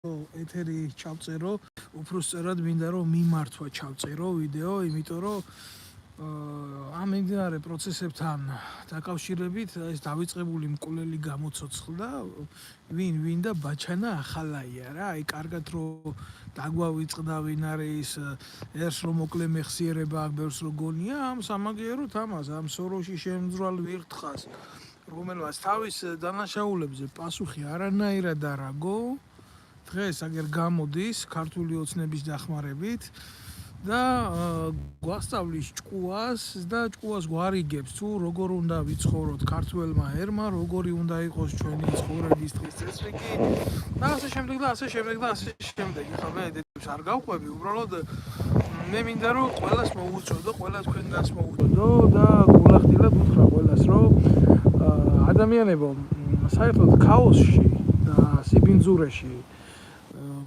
ეთერი ჩავწერო, უფრო სწორად მინდა რომ მიმართვა ჩავწერო ვიდეო, იმიტომ რომ ამ მიმდინარე პროცესებთან დაკავშირებით ეს დავიწყებული მკვლელი გამოცოცხლდა, ვინ და ბაჩანა ახალაია რა, აი კარგად რომ დაგვავიწყდა ვინ არის ეს რომ მოკლე მეხსიერება აქ ბევრს რო გონია, ამ სამაგიეროდ ამას, ამ სოროში შემძრვალ ვირთხას, რომელმაც თავის დანაშაულებზე პასუხი არანაირად არ აგო. დღეს აგერ გამოდის ქართული ოცნების დახმარებით და გვასწავლის ჭკუას და ჭკუას გვარიგებს თუ როგორ უნდა ვიცხოვროთ ქართველმა ერმა, როგორი უნდა იყოს ჩვენი ცხოვრების დღის წესრიგი და ასე შემდეგ და ასე შემდეგ და ასე შემდეგ. ხა მე დეტალებს არ გავყვები, უბრალოდ მე მინდა რომ ყველას მოუწოდო, ყველა თქვენგანს მოუწოდო და გულახდილად უთხრა ყველას რომ ადამიანებო, საერთოდ ქაოსში და სიბინძურეში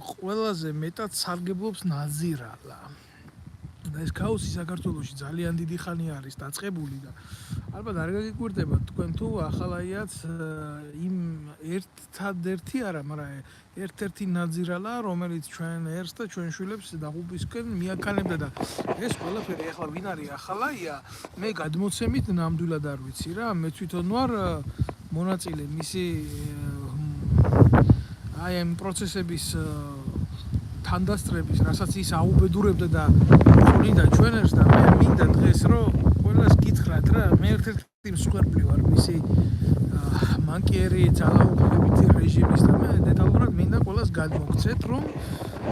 ყველაზე მეტად სარგებლობს ნაზირალა. და ეს ქაოსი საქართველოში ძალიან დიდი ხანი არის დაწყებული და ალბათ არ გაგიკვირდება თქვენ თუ ახალაიაც იმ ერთადერთი არა, მაგრამ ერთ-ერთი ნაზირალა, რომელიც ჩვენ ერს და ჩვენ შვილებს დაღუპვისკენ მიაქანებდა და ეს ყველაფერი ახლა ვინ არის ახალაია, მე გადმოცემით ნამდვილად არ ვიცი რა, მე თვითონ ვარ მონაწილე მისი აი ამ პროცესების თანდასწრების, რასაც ის აუბედურებდა და წვრიდა ჩვენერს და მე მინდა დღეს რომ ყველას გითხრათ რა, მე ერთ-ერთი მსხვერპლი ვარ მისი მანკიერი ძალაუფლებითი რეჟიმის და მე დეტალურად მინდა ყველას გადმოგცეთ რომ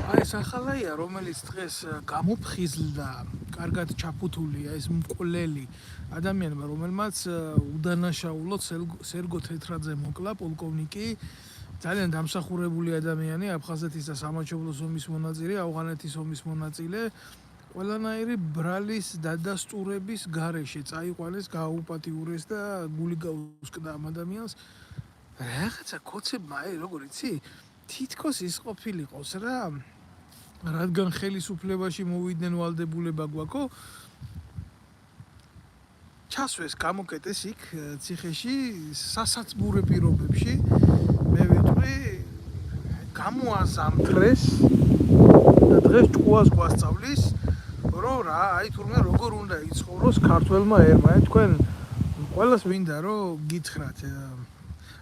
აი ეს ახალაია რომელიც დღეს გამოფხიზლდა, კარგად ჩაფუთულია ეს მკვლელი ადამიანმა რომელმაც უდანაშაულოდ სერგო თეთრაძე მოკლა პოლკოვნიკი ძალიან დამსახურებული ადამიანი, აფხაზეთის და სამაჩაბლოს ომის მონაწილე, ავღანეთის ომის მონაწილე, ყველანაირი ბრალის დადასტურების გარეშე წაიყვანეს, გააუპატიურეს და გული გაუსკდა ამ ადამიანს. რაღაცა კოცებმა, როგორ იცი, თითქოს ის ყოფილიყოს რა, რადგან ხელისუფლებაში მოვიდნენ ვალდებულება გვაქვს, ჩასვეს გამოკეტეს იქ ციხეში, სასაცმურე პირობებში. მე ვიტყვი გამოაზამთრეს და დღეს ჭკუას გვასწავლის რომ რა აი თურმე როგორ უნდა იცხოვროს ქართველმა ერმა. თქვენ ყველას მინდა რომ გითხრათ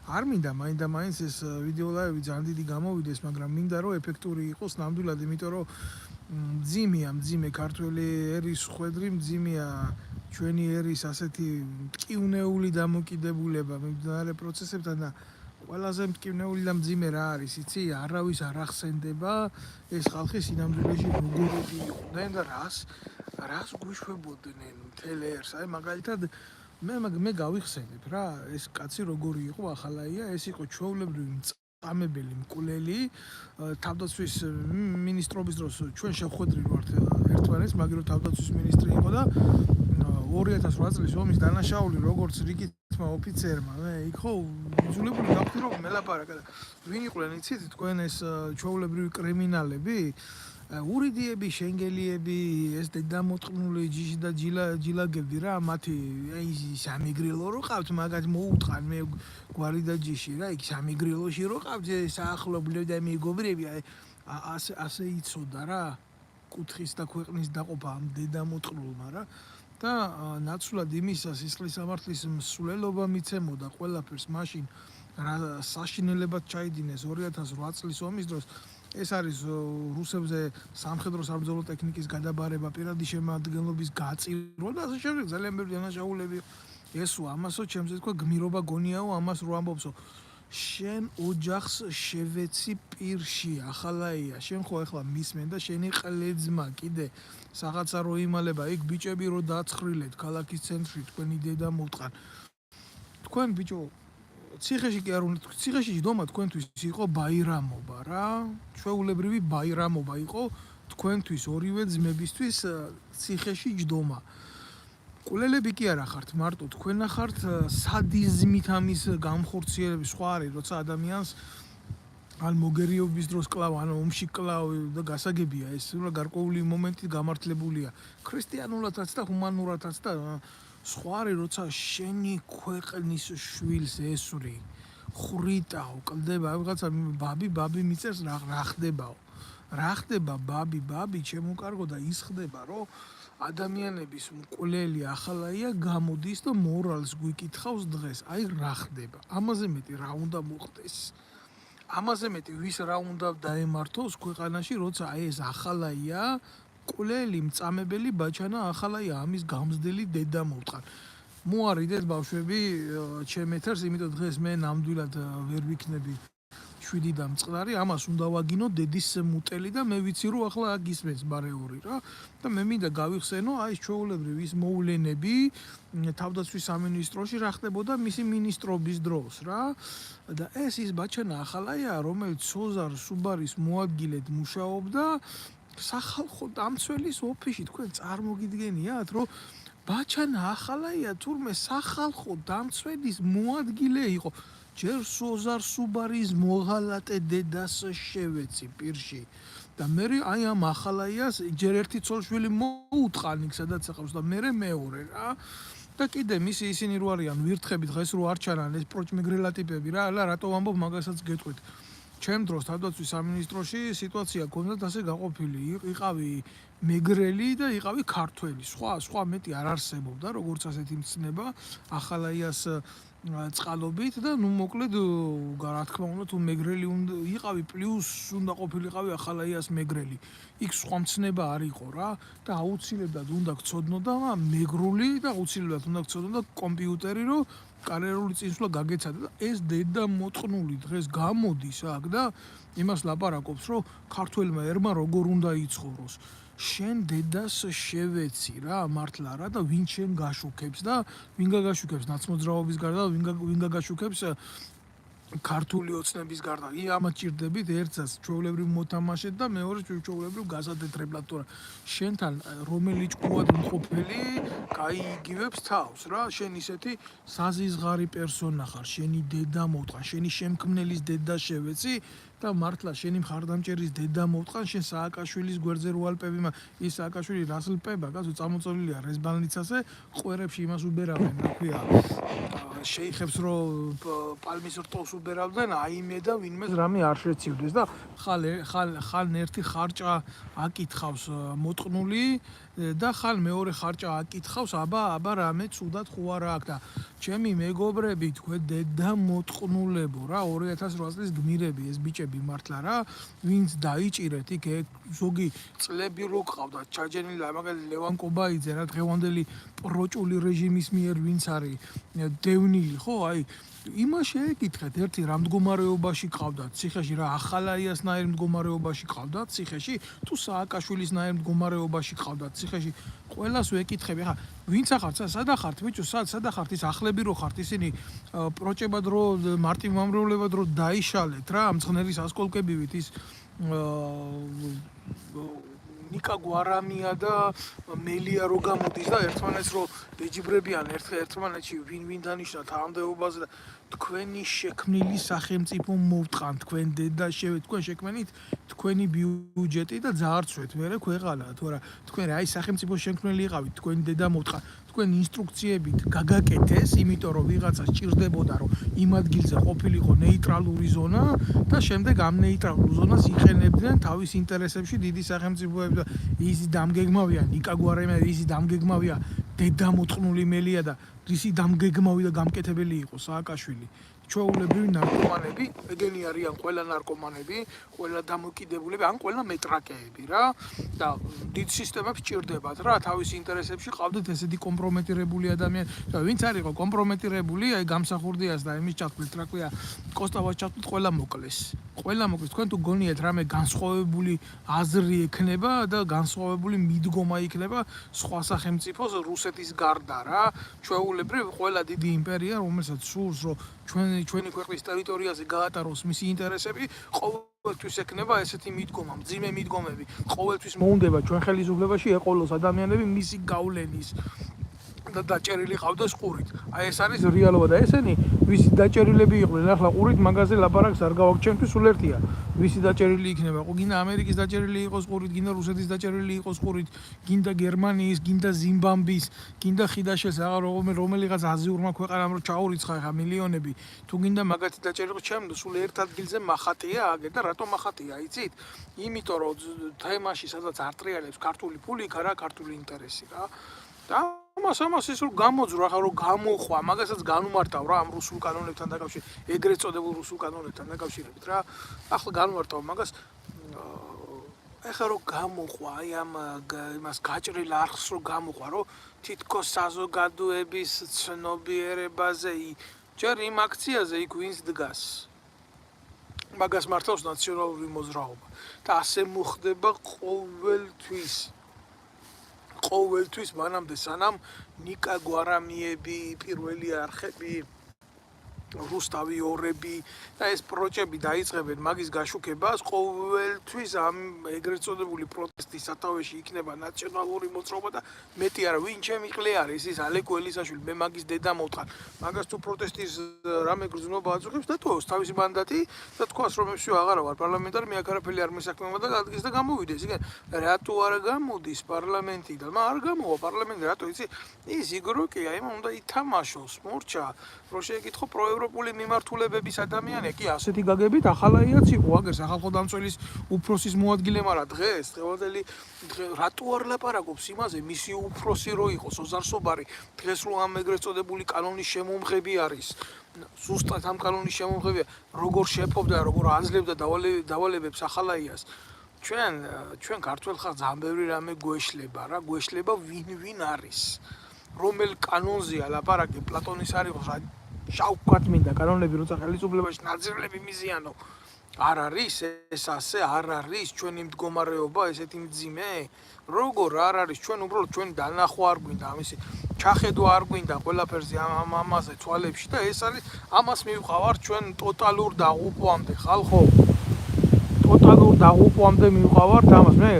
არ მინდა მაინდა-მაინც ეს ვიდეო ლაივი ძალიან დიდი გამოვიდეს, მაგრამ მინდა რომ ეფექტური იყოს ნამდვილად, იმიტომ რომ მძიმე ქართველი ერის ხვედრი, მძიმეა ჩვენი ერის ასეთი მტკივნეული დამოკიდებულება მიმდინარე პროცესებთან და ყველაზე მტკივნეული და მძიმე რა არის, იცი, არავის არ ახსენდება ეს ხალხი სინამდვილეში როგორები იყვნენ და რას გვიშვებოდნენ მთელ ერს. აი მაგალითად მე გავიხსენებ რა, ეს კაცი როგორი იყო ახალაია, ეს იყო ჩვეულებრივი მწამებელი მკვლელი, თავდაცვის მინისტრობის დროს ჩვენ შევხვედრი ვართ ერთმანეთს, მაგრამ თავდაცვის მინისტრი იყო და 2008 წლის ომის დანაშაული როგორც რიგითმა ოფიცერმა, მე იქ ხო იძულებული გავხდი რომ მელაპარაკა და ვინ იყვნენ იცით თქვენ ეს ჩვეულებრივი კრიმინალები, ურიდიები, შენგელიები, ეს დედამოწყნული ჯიში და ჯილაგები რა, მათი აი სამიგრილო რო ყავთ, მაგათ მოუტყან მე გვარი და ჯიში რა, იქ სამიგრილოში რო ყავთ საახლობლები და მეგობრები, აი ასე იცოდა რა, კუთხის და ქვეყნის დაყოფა ამ დედამოწყნულმა რა. და ნაცვლად იმისა სისხლის სამართლის მსვლელობა მიცემოდა ყველაფერს მაშინ რა საშინელებად ჩაიდინეს 2008 წლის ომის დროს. ეს არის რუსებზე სამხედრო საბრძოლო ტექნიკის გადაბარება, პირადი შემადგენლობის გაწირვა და ასე შემდეგ ძალიან ბევრი დანაშაულები. ესო ამასო ჩემზე თქვა გმირობა გონიაო, ამას რო ამბობსო. შენ ოჯახს შევეცი პირში, ახალაია, შენ ხო ახლა მისმენ და შენი ყლეძმა კიდე რაღაცა რო იმალება, იქ ბიჭები რო დაცხრილეთ ქალაქის ცენტრში, თქვენი დედა მოვტყან. თქვენ ბიჭო, ციხეში კი არ უნდა, ციხეში ჯდომა თქვენთვის იყო ბაირამობა რა, ჩვეულებრივი ბაირამობა იყო თქვენთვის ორივე ძმებისთვის ციხეში ჯდომა. კულელები კი არა ხართ, მარტო თქვენ ახართ სადიზმით ამის გამხორციელების სხვა არის, როცა ადამიანს ან მოგერიობის დროს კლავ, ან ომში კლავ და გასაგებია ეს გარკვეული მომენტი გამართლებულია ქრისტიანულადაც და ჰუმანურადაც და სხვა არის, როცა შენი ქვეყნის შვილს ესვრი ხრიტაო, კლდება რაღაცა ბაბი მიწერს რა ხდებაო. რა ხდება ბაბი, ჩემო კარგო და ის ხდება, რომ ადამიანების მკვლელი ახალაია გამოდის და მორალს გვიკითხავს დღეს. აი რა ხდება. ამაზე მეტი რა უნდა მოხდეს. ამაზე მეტი ვის რა უნდა დაემართოს ქვეყანაში, როცა აი ეს ახალაია მკვლელი მწამებელი ბაჩანა ახალაია ამის გამზდელი დედა მოვტყან. მოარიდეთ ბავშვები ჩემ ეთერს, იმიტომ დღეს მე ნამდვილად ვერ ვიქნები 7-დან წყნარი, ამას უნდა ვაგინო დედის მუტელი და მე ვიცი რომ ახლა აქ ისმენს ბარეური რა და მე მინდა გავიხსენო აი ჩვეულებრივ ის მოვლენები თავდაცვის სამინისტროში რა ხდებოდა მისი მინისტრობის დროს რა და ეს ის ბაჩანა ახალაია რომელიც სოზარ სუბარის მოადგილედ მუშაობდა სახალხო დამცველის ოფისში თქვენ წარმოგიდგენიათ რომ ბაჩანა ახალაია თურმე სახალხო დამცველის მოადგილე იყო ჯერ სოზარ სუბარის მოღალატე დედას შევეცი პირში და მე აი ამ ახალაიას ჯერ ერთი ცოლშვილი მოუტყან იქ სადაც ახავს და მე მეორე რა და კიდე მისი ისინი რო არიან ვირთხები დღეს რო არ ჩანან ეს პროჭმეგრელა ტიპები რა რატო ვამბობ მაგასაც გეტყვით ჩემ დროს თავდაცვის სამინისტროში სიტუაცია გქონდათ ასე გაყოფილი იყავი მეგრელი და იყავი ქართველი სხვა მეტი არ არსებობდა როგორც ასეთი მცნება ახალაიას წყალობით და ნუ მოკლედ რა თქმა უნდა თუ მეგრელი უნდა იყავი პლუს უნდა ყოფილიყავი ახალაიას მეგრელი იქ სხვა მცნება არ იყო რა და აუცილებლად უნდა გწოდნო და მეგრული და აუცილებლად უნდა გწოდნო და კომპიუტერი რომ კარიერული წინსვლა გაგეცადა და ეს დედა მოწყნული დღეს გამოდის აქ და იმას ლაპარაკობს რომ ქართველმა ერმა როგორ უნდა იცხოვროს შენ დედას შევეცი რა მართლა რა და ვინ შენ გაშუქებს და ვინ გაგაშუქებს ნაცმოძრაობის გარდა ვინ გაგაშუქებს ქართული ოცნების გარდა ამათ ჭირდებით ერთსაც ჩვეულებრივ მოთამაშეთ და მეორეს ჩვეულებრივ გასადეთრებლად თორე შენთან რომელი ჭკუად მყოფელი გაიგივებს თავს რა შენ ისეთი საზიზღარი პერსონა ხარ შენი დედა მოვტყან შენი შემქმნელის დედა შევეცი და მართლა შენი მხარდამჭერის დედა მოვტყან შენ სააკაშვილის გვერდზე რო ალპები ის სააკაშვილი რას ლპება კაცო წამოწოლილია რესბალნიცაზე ყვერებში იმას უბერავენ რა ქვია შეიხებს რო პალმის რტოს უბერავდნენ აიმე და ვინმეს რამე არ შეცივდეს და ხალ ერთი ხარჭა აკითხავს მოტყნული და ხალ მეორე ხარჭა აკითხავს აბა რამე ცუდად ხო არა აქ და ჩემი მეგობრები თქვენ დედა მოტყნულებო რა 2008 წლის გმირები ეს ბიჭები მართლა რა ვინც დაიჭირეთ იქ ზოგი წლები რო გყავდა ჩაჯენილი მაგალითად ლევან კობაიძე რა დღევანდელი პროჭული რეჟიმის მიერ ვინც არის დევნილი ხო აი იმას შეეკითხეთ ერთი რა მდგომარეობაში ყავდათ ციხეში რა ახალაიასნაირ მდგომარეობაში ყავდათ ციხეში თუ სააკაშვილისნაირ მდგომარეობაში ყავდათ ციხეში ყველას ვეკითხები ხა ვინც ახართ სადახართ ბიჭო სადახართ ის ახლები რო ხართ ისინი პროჭებად რო მარტივმამრევლებად რო დაიშალეთ რა მცხნერის ასკოლკებივით ის ნიკა გვარამია და მელია რო გამოდის და ერთმანეთს რო ეჯიბრებიან ერთმანეთში ვინ დანიშნა თანამდებობაზე და თქვენი შექმნილი სახელმწიფო მოვტყან თქვენ დედა თქვენ შექმნით თქვენი ბიუჯეტი და ძაარცვეთ მერე ქვეყანა თორე თქვენ აი სახელმწიფო შექმნელი იყავით თქვენი დედა მოვტყან თქვენ ინსტრუქციებით გაგაკეთეს იმიტომ რომ ვიღაცა სჭირდებოდა რომ იმ ადგილზე ყოფილიყო ნეიტრალური ზონა და შემდეგ ამ ნეიტრალურ ზონას იყენებდნენ თავის ინტერესებში დიდი სახელმწიფოები და ისი დამგეგმავია ნიკა გვარამია ისი დამგეგმავია დედა მოტყნული მელია და ისი დამგეგმავი და გამკეთებელი იყო სააკაშვილი ჩვეულებრივი ნარკომანები ეგენი არიან ყველა ნარკომანები ყველა დამოკიდებულები ან ყველა მეტრაკეები რა და დიდ სისტემებს ჭირდებათ რა თავის ინტერესებში ყავდეთ ესეთი კომპრომეტირებული ადამიანი და ვინც არისო კომპრომეტირებული აი გამსახურდიას და იმის ჩათვლით რა ქვია კოსტავას ჩათვლით ყველა მოკლეს თქვენ თუ გონიათ რამე განსხვავებული აზრი ექნება და განსხვავებული მიდგომა იქნება სხვა სახელმწიფოს რუსეთის გარდა რა ჩვეულებრივ ყველა დიდი იმპერია რომელსაც სურს რომ ჩვენი ქვეყნის ტერიტორიაზე გაატაროს მისი ინტერესები ყოველთვის ექნება ესეთი მიდგომა მძიმე მიდგომები ყოველთვის მოუნდება ჩვენ ხელისუფლებაში ეყოლოს ადამიანები მისი გავლენის და დაჭერილი ყავდეს ყურით. აი ეს არის რეალობა და ესენი ვისი დაჭერილები იყვნენ ახლა ყურით მაგაზე ლაპარაკს არ გავაგჩენთ სულ ერთია. ვისი დაჭერილი იქნება, გინდა ამერიკის დაჭერილი იყოს ყურით, გინდა რუსეთის დაჭერილი იყოს ყურით, გინდა გერმანიის, გინდა ზიმბაბვის, გინდა ხიდაშეს რომელიღაც აზიურმა ქვეყანამ რო ჩაურიცხა ხა მილიონები, თუ გინდა მაგათი დაჭერილი იყოს, ჩემ სულ ერთ ადგილზე მახატია აგერ და რატომ მახატია, იცით? იმიტომ რომ თემაში სადაც არტრიალებს ქართული ფული, იქ არა ქართული ინტერესი რა. და ამას ის რომ გამოძრო, ახლა რომ გამოხვა, მაგასაც განუმარტავ რა ამ რუსულ კანონებთან დაკავშირებით, ეგრეთ წოდებულ რუსულ კანონებთან დაკავშირებით რა. ახლა განუმარტავ მაგას. ახლა რომ გამოხვა, აი ამ იმას გაჭრილ არხს რომ გამოხვა, რომ თითქოს საზოგადოების ცნობიერებაზე ჯერ იმ აქციაზე იქ ვინც დგას. მაგას მართავს ნაციონალური მოძრაობა და ასე მოხდება ყოველთვის მანამდე სანამ ნიკა გვარამიები, პირველი არხები, რუსთავი ორები და ეს პროჭები დაიწყებენ მაგის გაშუქებას, ყოველთვის ამ ეგრეთ წოდებული პროტესტის სათავეში იქნება ნაციონალური მოძრაობა და მეტი არა, ვინ ჩემი ყლე არის ის ალეკო ელისაშვილი, მე მაგის დედა მოვთხარ. მაგას თუ პროტესტის რამე გრძნობა აწუხებს და თოს თავისი მანდატი და თქვას რომ всё აღარა ვარ პარლამენტარი, მე აქ არაფერი არ მისაქმეობა და ადგეს და გამოვიდეს. იქ რატო არ გამოდის პარლამენტიდან? არ გამოვა პარლამენტი, რატო იცი? ის იგროკი, აი უნდა ითამაშოს მორჩა, რომ შეეკითხო პროევროპული მიმართულებების ადამიანი, კი ასეთი გაგებით ახალაიაც იყო, აგერ სახალხო დამცველის უფროსის მოადგილე, მაგრამ დღევანდელი რატო არ ლაპარაკობს იმაზე, მისი უფროსი რო იყოს ოზარსობარი, დღეს რო ამ ეგრეთ წოდებული კანონის შემომღები არის. ზუსტად ამ კანონის შემომღებია, როგორ შეფობდა, როგორ აძლევდა დავალებებს ახალაიას. ჩვენ ქართველ ხალხს ძალიან ბევრი რამე გვეშლება რა, გვეშლება ვინ არის. რომელ კანონზეა ლაპარაკი, პლატონის არ იყოს რა შავკად მინდა კანონები როცა ხელისუფლებაში ნაძრლები მიზიანო. არ არის ეს ასე, არ არის ჩვენი მდგომარეობა ესეთი მძიმე? როგორ არ არის ჩვენ უბრალოდ ჩვენი დანახვა არ გვინდა, ამისი ჩახედვა არ გვინდა ყველაფერზე ამაზე თვალებში და ეს არის ამას მივყავართ ჩვენ ტოტალურ დაღუპვამდე ხალხო. ტოტალურ დაღუპვამდე მივყავართ ამას. მე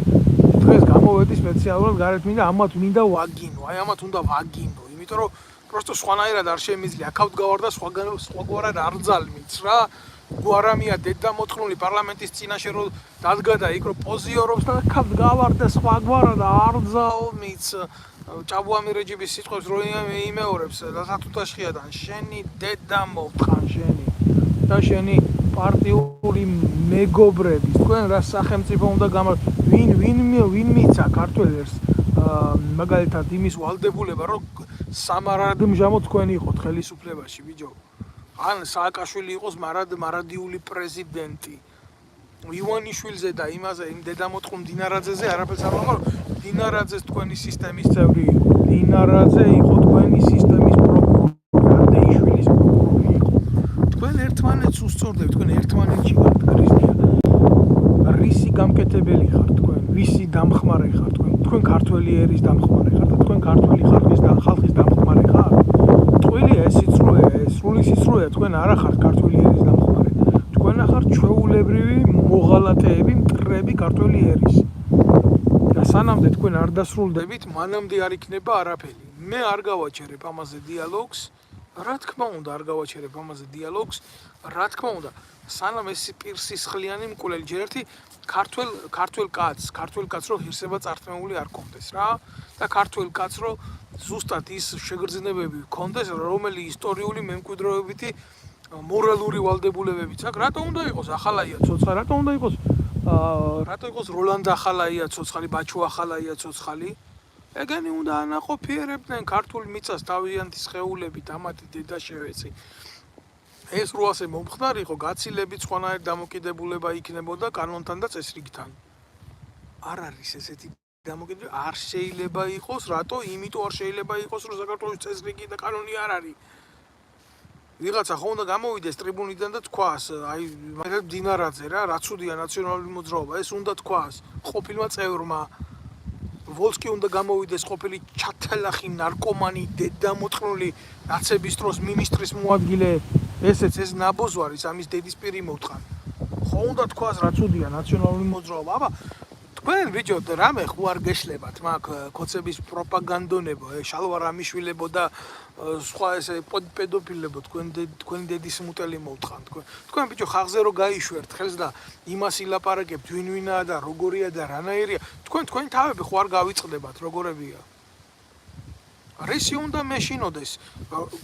დღეს გამოვედი სპეციალურად გარეთ მინდა ამათ მინდა ვაგინო, აი ამათ უნდა ვაგინო, იმიტომ რომ просто სხვანაირად არ შემიძლია, აქავთ გავარ და სხვაგვარად არ ძალმიც რა. გვარამია დედამოთხნული პარლამენტის წინაშე რომ დადგა და იქ რომ პოზიორობს და აქავთ გავარ და სხვაგვარად არ ძალმიც. ჭაბუამი რეჯიბის სიტყვებს რო იმეორებს დასათუთაშხიადან, შენი დედა მოვთხან შენი და შენი პარტიული მეგობრების, თქვენ რა სახელმწიფო უნდა ვინ მიცა ქართველებს მაგალითად იმის ვალდებულება რომ სამარადმჟამო თქვენ იყოთ ხელისუფლებაში ბიჭო. ან სააკაშვილი იყოს მარადიული პრეზიდენტი. ივანიშვილზე და იმაზე იმ დედამოთხუნ დინარაძეზე არაფერს არ ვამბობ. დინარაძეს თქვენი სისტემის წევრი იყო. დინარაძე იყო თქვენი სისტემის პროკურორი, ანდეიშვილის პროკურორი იყო. თქვენ ერთმანეთს უსწორდებთ, თქვენ ერთმანეთში ვართ ქრისტიან. რისი გამკეთებელი ხართ თქვენ? ვისი დამხმარე ხართ თქვენ? თქვენ ქართველი ერის დამხმარე ხართ და თქვენ ქართველი ხალხის დამხმარე ხართ? ტყუილია ეს სიცრუეა, ეს სრული სიცრუეა, თქვენ არა ხართ ქართველი ერის დამხმარე. თქვენ ახართ ჩვეულებრივი მოღალატეები, მტრები ქართველი ერის. და სანამდე თქვენ არ დასრულდებით, მანამდე არ იქნება არაფერი. მე არ გავაჩერებ ამაზე დიალოგს. რა თქმა უნდა არ გავაჩერებ ამაზე დიალოგს. რა თქმა უნდა, სანამ ეს პირსისხლიანი მკვლელი ჯერ ერთი ქართველ კაცს რო ღირსება წართმეული არ კონდეს რა და ქართველ კაცს რო ზუსტად ის შეგრძნებები კონდეს, რომელი ისტორიული მემკვიდრეობითი მორალური ვალდებულებებიც აქვს. რატო უნდა იყოს ახალაია ცოცხალი? რატო უნდა იყოს როლანდ ახალაია ცოცხალი, ბაჩო ახალაია ცოცხალი? ეგენი უნდა ანაყოფიერებდნენ ქართულ მიწას თავიანთი სხეულებით, ამათი დედა შევეცი. ეს რო ასე მომხდარიყო, გაცილებით სხვანაირ დამოკიდებულება იქნებოდა კანონთან და წესრიგთან. არ არის ესეთი დამოკიდებულება, არ შეიძლება იყოს, რატო? იმიტომ არ შეიძლება იყოს, რომ საქართველოს წესრიგი და კანონი არ არის. ვიღაცა ხო უნდა გამოვიდეს ტრიბუნიდან და თქვას, აი, მაგალითად დინარაძე რა, რა ცუდია ნაციონალური მოძრაობა, ეს უნდა თქვას ყოფილმა წევრმა. ვოლსკი უნდა გამოვიდეს ყოფილი ჩათალახი ნარკომანი, დედამოთხნული ნაცების დროს მინისტრის მოადგილე. ეს ნაბოზვარის ამის დედის პირი მოვთხან. ხო უნდა თქვას რა ცუდია ნაციონალური მოძრაობა. აბა თქვენ ბიჭო რამე ხო არ გეშლებათ მაგ კოცების პროპაგანდონებო, შალვა რამიშვილებო და სხვა ესე პედოფილებო თქვენი დედის მუტელი მოვთხან თქვენ ბიჭო ხაღზე რო გაიშვერთ ხელს და იმას ილაპარაკებთ ვინაა და როგორია და რანაირია თქვენი თავები ხო არ გავიწყდებათ როგორებია რისი უნდა მეშინოდეს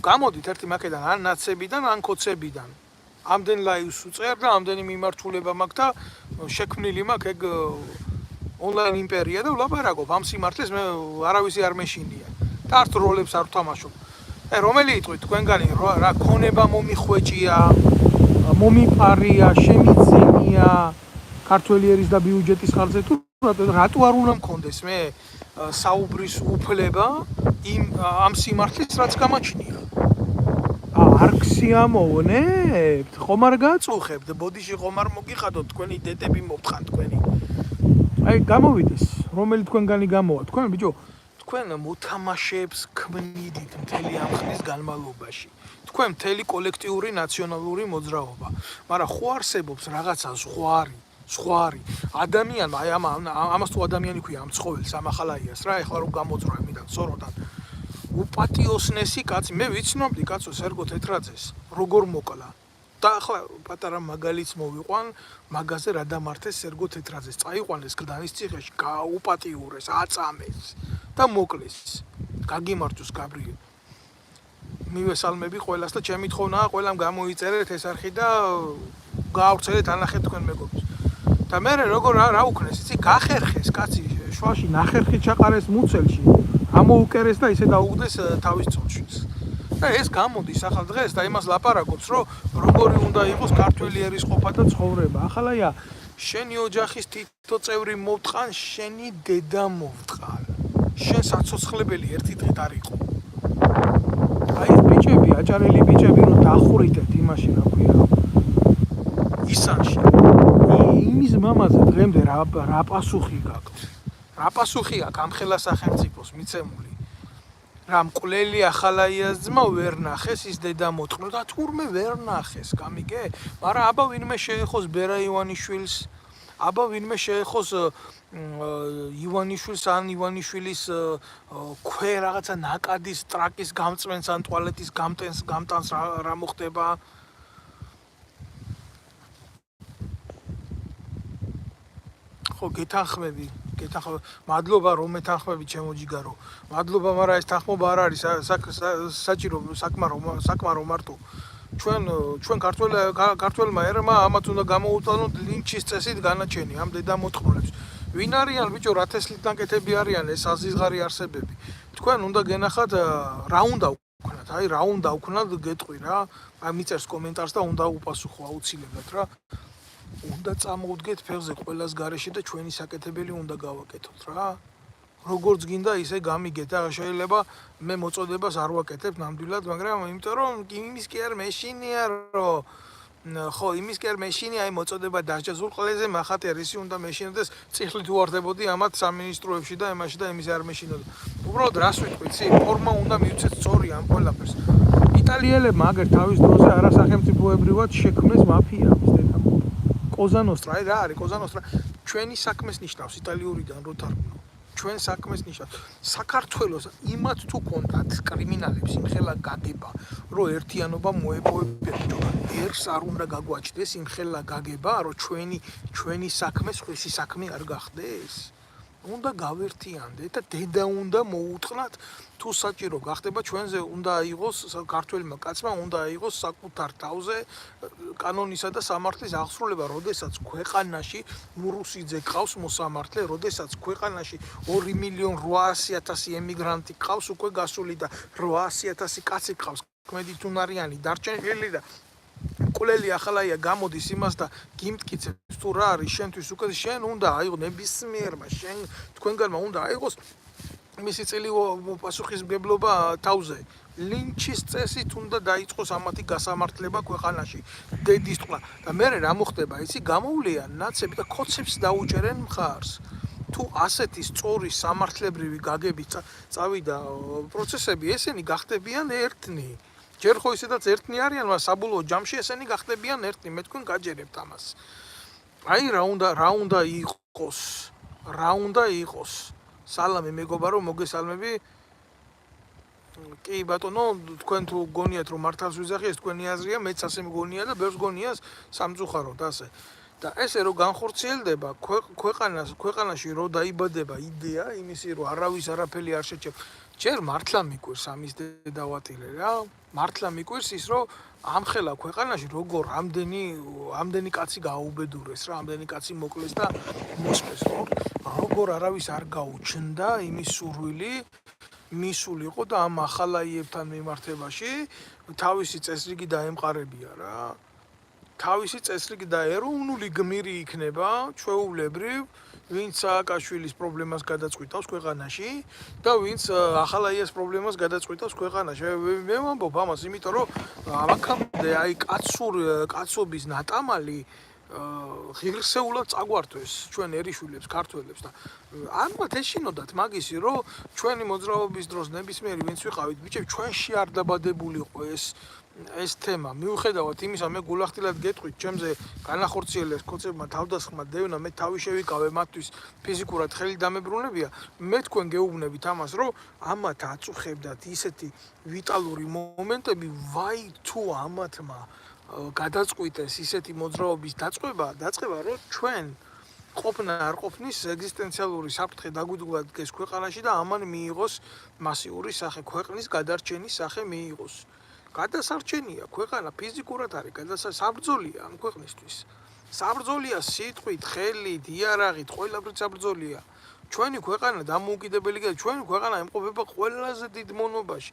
გამოდით ერთი მაკედან ან ნაცებიდან ან კოცებიდან ამდენ ლაივს უწერ და ამდენი მიმართულება მაქვს და შექმნილი მაქვს ეგ ონლაინ იმპერია და ვლაპარაკობ ამ სიმართლეს მე არავისი არ მეშინია და არც როლებს არ ვთამაშობ რომელი იტყვით თქვენგანი რა ქონება მომიხვეჭია მომიპარია შემიძენია ქართველი ერის და ბიუჯეტის ხარჯზე თუ რატო არ უნდა მქონდეს მე საუბრის უფლება ამ სიმართლეს რაც გამაჩნია არ ქსიამოვნებთ ხომ არ გაწუხებთ ბოდიში ხომ არ მოგიხადოთ თქვენი დედები მოვთხან თქვენი აი გამოვიდეს რომელი თქვენგანი გამოვა თქვენ ბიჭო თქვენ მოთამაშეებს ქმნიდით მთელი ამ ხნის განმავლობაში თქვენ მთელი კოლექტიური ნაციონალური მოძრაობა მაგრამ ხო არსებობს რაღაცა ზღვარი ადამიანმა აი ამას თუ ადამიანი ქვია ამ ცხოველს ამ ახალაიას რა ეხლა რომ გამოძრა იმიდან სოროდან უპატიოსნესი კაცი მე ვიცნობდი კაცო სერგო თეთრაძეს როგორ მოკლა და ახლა პატარა მაგალითს მოვიყვან მაგაზე რა დამართეს სერგო თეთრაძეს წაიყვანეს გდანის ციხეში გაუპატიურეს აწამეს და მოკლეს გაგიმართოს გაბრიელ მივესალმები ყველას და ჩემი თხოვნაა ყველამ გამოიწერეთ ეს არხი და გაავრცელეთ ანახეთ თქვენ მეგობრებს და მე როგორ რა უქნეს იცი გახერხეს კაცი შვაში ნახერხი ჩაყარეს მუცელში ამოუკერეს და ისე დაუგდეს თავის წონშიც და ეს გამოდის ახალ დღეს და იმას ლაპარაკობს რომ როგორი უნდა იყოს ქართველი ერის ყოფა და ცხოვრება ახალაია შენი ოჯახის თითო წევრი მოვტყან შენი დედა მოვტყან შენ საცოცხლებელი ერთი დღით არ იყო აი ეს ბიჭები აჭარელი ბიჭები რომ დახურიტეთ იმაში რა ქვია ისანში იმის მამაზე დღემდე რა პასუხი გაქვს რა პასუხი აქვს ამ ხელა სახელმწიფოს მიცემული რა მკვლელი ახალაიას ძმა ვერ ნახეს ის დედა მოტყნო და თურმე ვერ ნახეს გამიგე მაგრამ აბა ვინმე შეეხოს ბერა ივანიშვილს აბა ვინმე შეეხოს ივანიშვილს ან ივანიშვილის ქვე რაღაცა ნაკადის ტრაკის გამწვენს ან ტუალეტის გამტანს რა მოხდება ხო გეთანხმები მადლობა რომ მეთანხმები ჩემო ჯიგარო მადლობა მაგრამ ეს თანხმობა არ არის საჭირო საკმა რომ მარტო ჩვენ ქართველმა ერმა ამათ უნდა გამოუტანოთ ლინჩის წესით განაჩენი ამ დედა მოტყნოლებს ვინ არიან ბიჭო რა თესლით ნაკეთები არიან ეს აზიზღარი არსებები თქვენ უნდა გენახათ რა უნდა ვქნათ აი რა უნდა ვქნათ გეტყვი რა აი მიწერს კომენტარს და უნდა უპასუხო აუცილებლად რა უნდა წამოვდგეთ ფეხზე ყველას გარეშე და ჩვენი საკეთებელი უნდა გავაკეთოთ რა როგორც გინდა ისე გამიგეთ და შეიძლება მე მოწოდებას არ ვაკეთებ ნამდვილად მაგრამ იმიტომ რომ იმის კი არ მეშინია რომ ხო იმის კი არ მეშინია აი მოწოდება დასჯა ზურყლეზე მახატე რისი უნდა მეშინოდეს წიხლით უვარდებოდი ამათ სამინისტროებში და იმაში და იმის არ მეშინოდა უბრალოდ რას ვიტყვი ცი ფორმა უნდა მივცეთ სწორი ამ ყველაფერს იტალიელებმა აგერ თავის დროზე არასახელმწიფოებრივად შექმნეს მაფია კოზანოსტრა აი რა არის კოზანოსტრა ჩვენი საქმეს ნიშნავს იტალიურიდან რო თარგმნო ჩვენ საქმეს ნიშნავს საქართველოს იმათ თუ კონტაქტ კრიმინალებს იმხელა გაგება რომ ერთიანობა მოეპოვებინა ერს არ უნდა გაგვაჩნდეს იმხელა გაგება რომ ჩვენი საქმე სხვისი საქმე არ გახდეს უნდა გავერთიანდეთ და დედა უნდა მოუტყნათ თუ საჭირო გახდება ჩვენზე უნდა აიღოს ქართველმა კაცმა უნდა აიღოს საკუთარ თავზე კანონისა და სამართლის აღსრულება, როდესაც ქვეყანაში მურუსიძე ყავს მოსამართლე, როდესაც ქვეყანაში 2.800.000 ემიგრანტი ყავს უკვე გასული და 800.000 კაცი ყავს კმედითუნარიანი დარჩენილი და კულელი ახალაია გამოდის იმას და გიმტკიცებს თუ რა არის შენთვის უკვე შენ უნდა აიღო ნებისმიერმა შენ თქვენგანმა უნდა აიღოს მისი წილი პასუხისმგებლობა თავზე ლინჩის წესით უნდა დაიწყოს ამათი გასამართლება ქვეყანაში დედის თქმა და მე რა მოხდება იცი გამოვლიან ნაცები და კოცებს დაუჭერენ მხარს თუ ასეთი სწორი სამართლებრივი გაგებით წავიდა პროცესები ესენი გახდებიან ერთნი ჯერ ხო ისედაც ერთნი არიან მაგრამ საბოლოო ჯამში ესენი გახდებიან ერთნი მე თქვენ გაჯერებთ ამას აი რა უნდა იყოს სალამი მეგობარო მოგესალმები კი ბატონო, თქვენ თუ გონიათ რომ მართავს ვიზახი, ეს თქვენი აზრია, მეც ასე მგონია და ბევრს გონია სამწუხაროდ ასე. და ესე რომ განხორციელდება ქვეყანაში რო დაიბადება იდეა იმისი რომ არავის არაფერი არ შეჭებ. ჯერ მართლა მიკვირს ამის დედავატილე რა. მართლა მიკვირს ის რომ ამხელა ქვეყანაში როგორ ამდენი კაცი გააუბედურეს რა, ამდენი კაცი მოკლეს და მოსკლეს ხო? როგორ არავის არ გაუჩნდა იმის სურვილი მისულიყო და ამ ახალაიებთან მიმართებაში თავისი წესრიგი დაემყარებია რა. თავისი წესრიგი და ეროვნული გმირი იქნება ჩვეულებრივ, ვინც სააკაშვილის პრობლემას გადაწყვიტავს ქვეყანაში და ვინც ახალაიას პრობლემას გადაწყვიტავს ქვეყანაში. მე ვამბობ ამას, იმიტომ რომ აქამდე აი კაცობის ნატამალი ღირსეულად წაგვართვეს ჩვენ ერიშვილებს, ქართველებს და ამათ ეშინოდათ მაგისი, რომ ჩვენი მოძრაობის დროს ნებისმიერი ვინც ვიყავით, ბიჭები, ჩვენში არ დაბადებულიყო ეს თემა. მიუხედავად იმისა, მე გულახდილად გეტყვით, ჩემზე განახორციელეს კოცებმა თავდასხმა დევნა, მე თავი შევიკავე მათთვის ფიზიკურად ხელი დამებრუნებია. მე თქვენ გეუბნებით ამას, რომ ამათ აწუხებდათ ისეთი ვიტალური მომენტები, ვაი თუ ამათმა გადაწყვიტეს ისეთი მოძრაობის დაწყება, რომ ჩვენ ყოფნა არ ყოფნის ეგზისტენციალური საფრთხე დაგვიდგათ ეს ქვეყანაში და ამან მიიღოს მასიური სახე, ქვეყნის გადარჩენის სახე მიიღოს. გადასარჩენია ქვეყანა ფიზიკურად არის, საბრძოლია ამ ქვეყნისთვის. საბრძოლია სიტყვით, ხელით, იარაღით, ყველაფრით საბრძოლია. ჩვენი ქვეყანა დამოუკიდებელია, ჩვენი ქვეყანა იმყოფება ყველაზე დიდ მონობაში.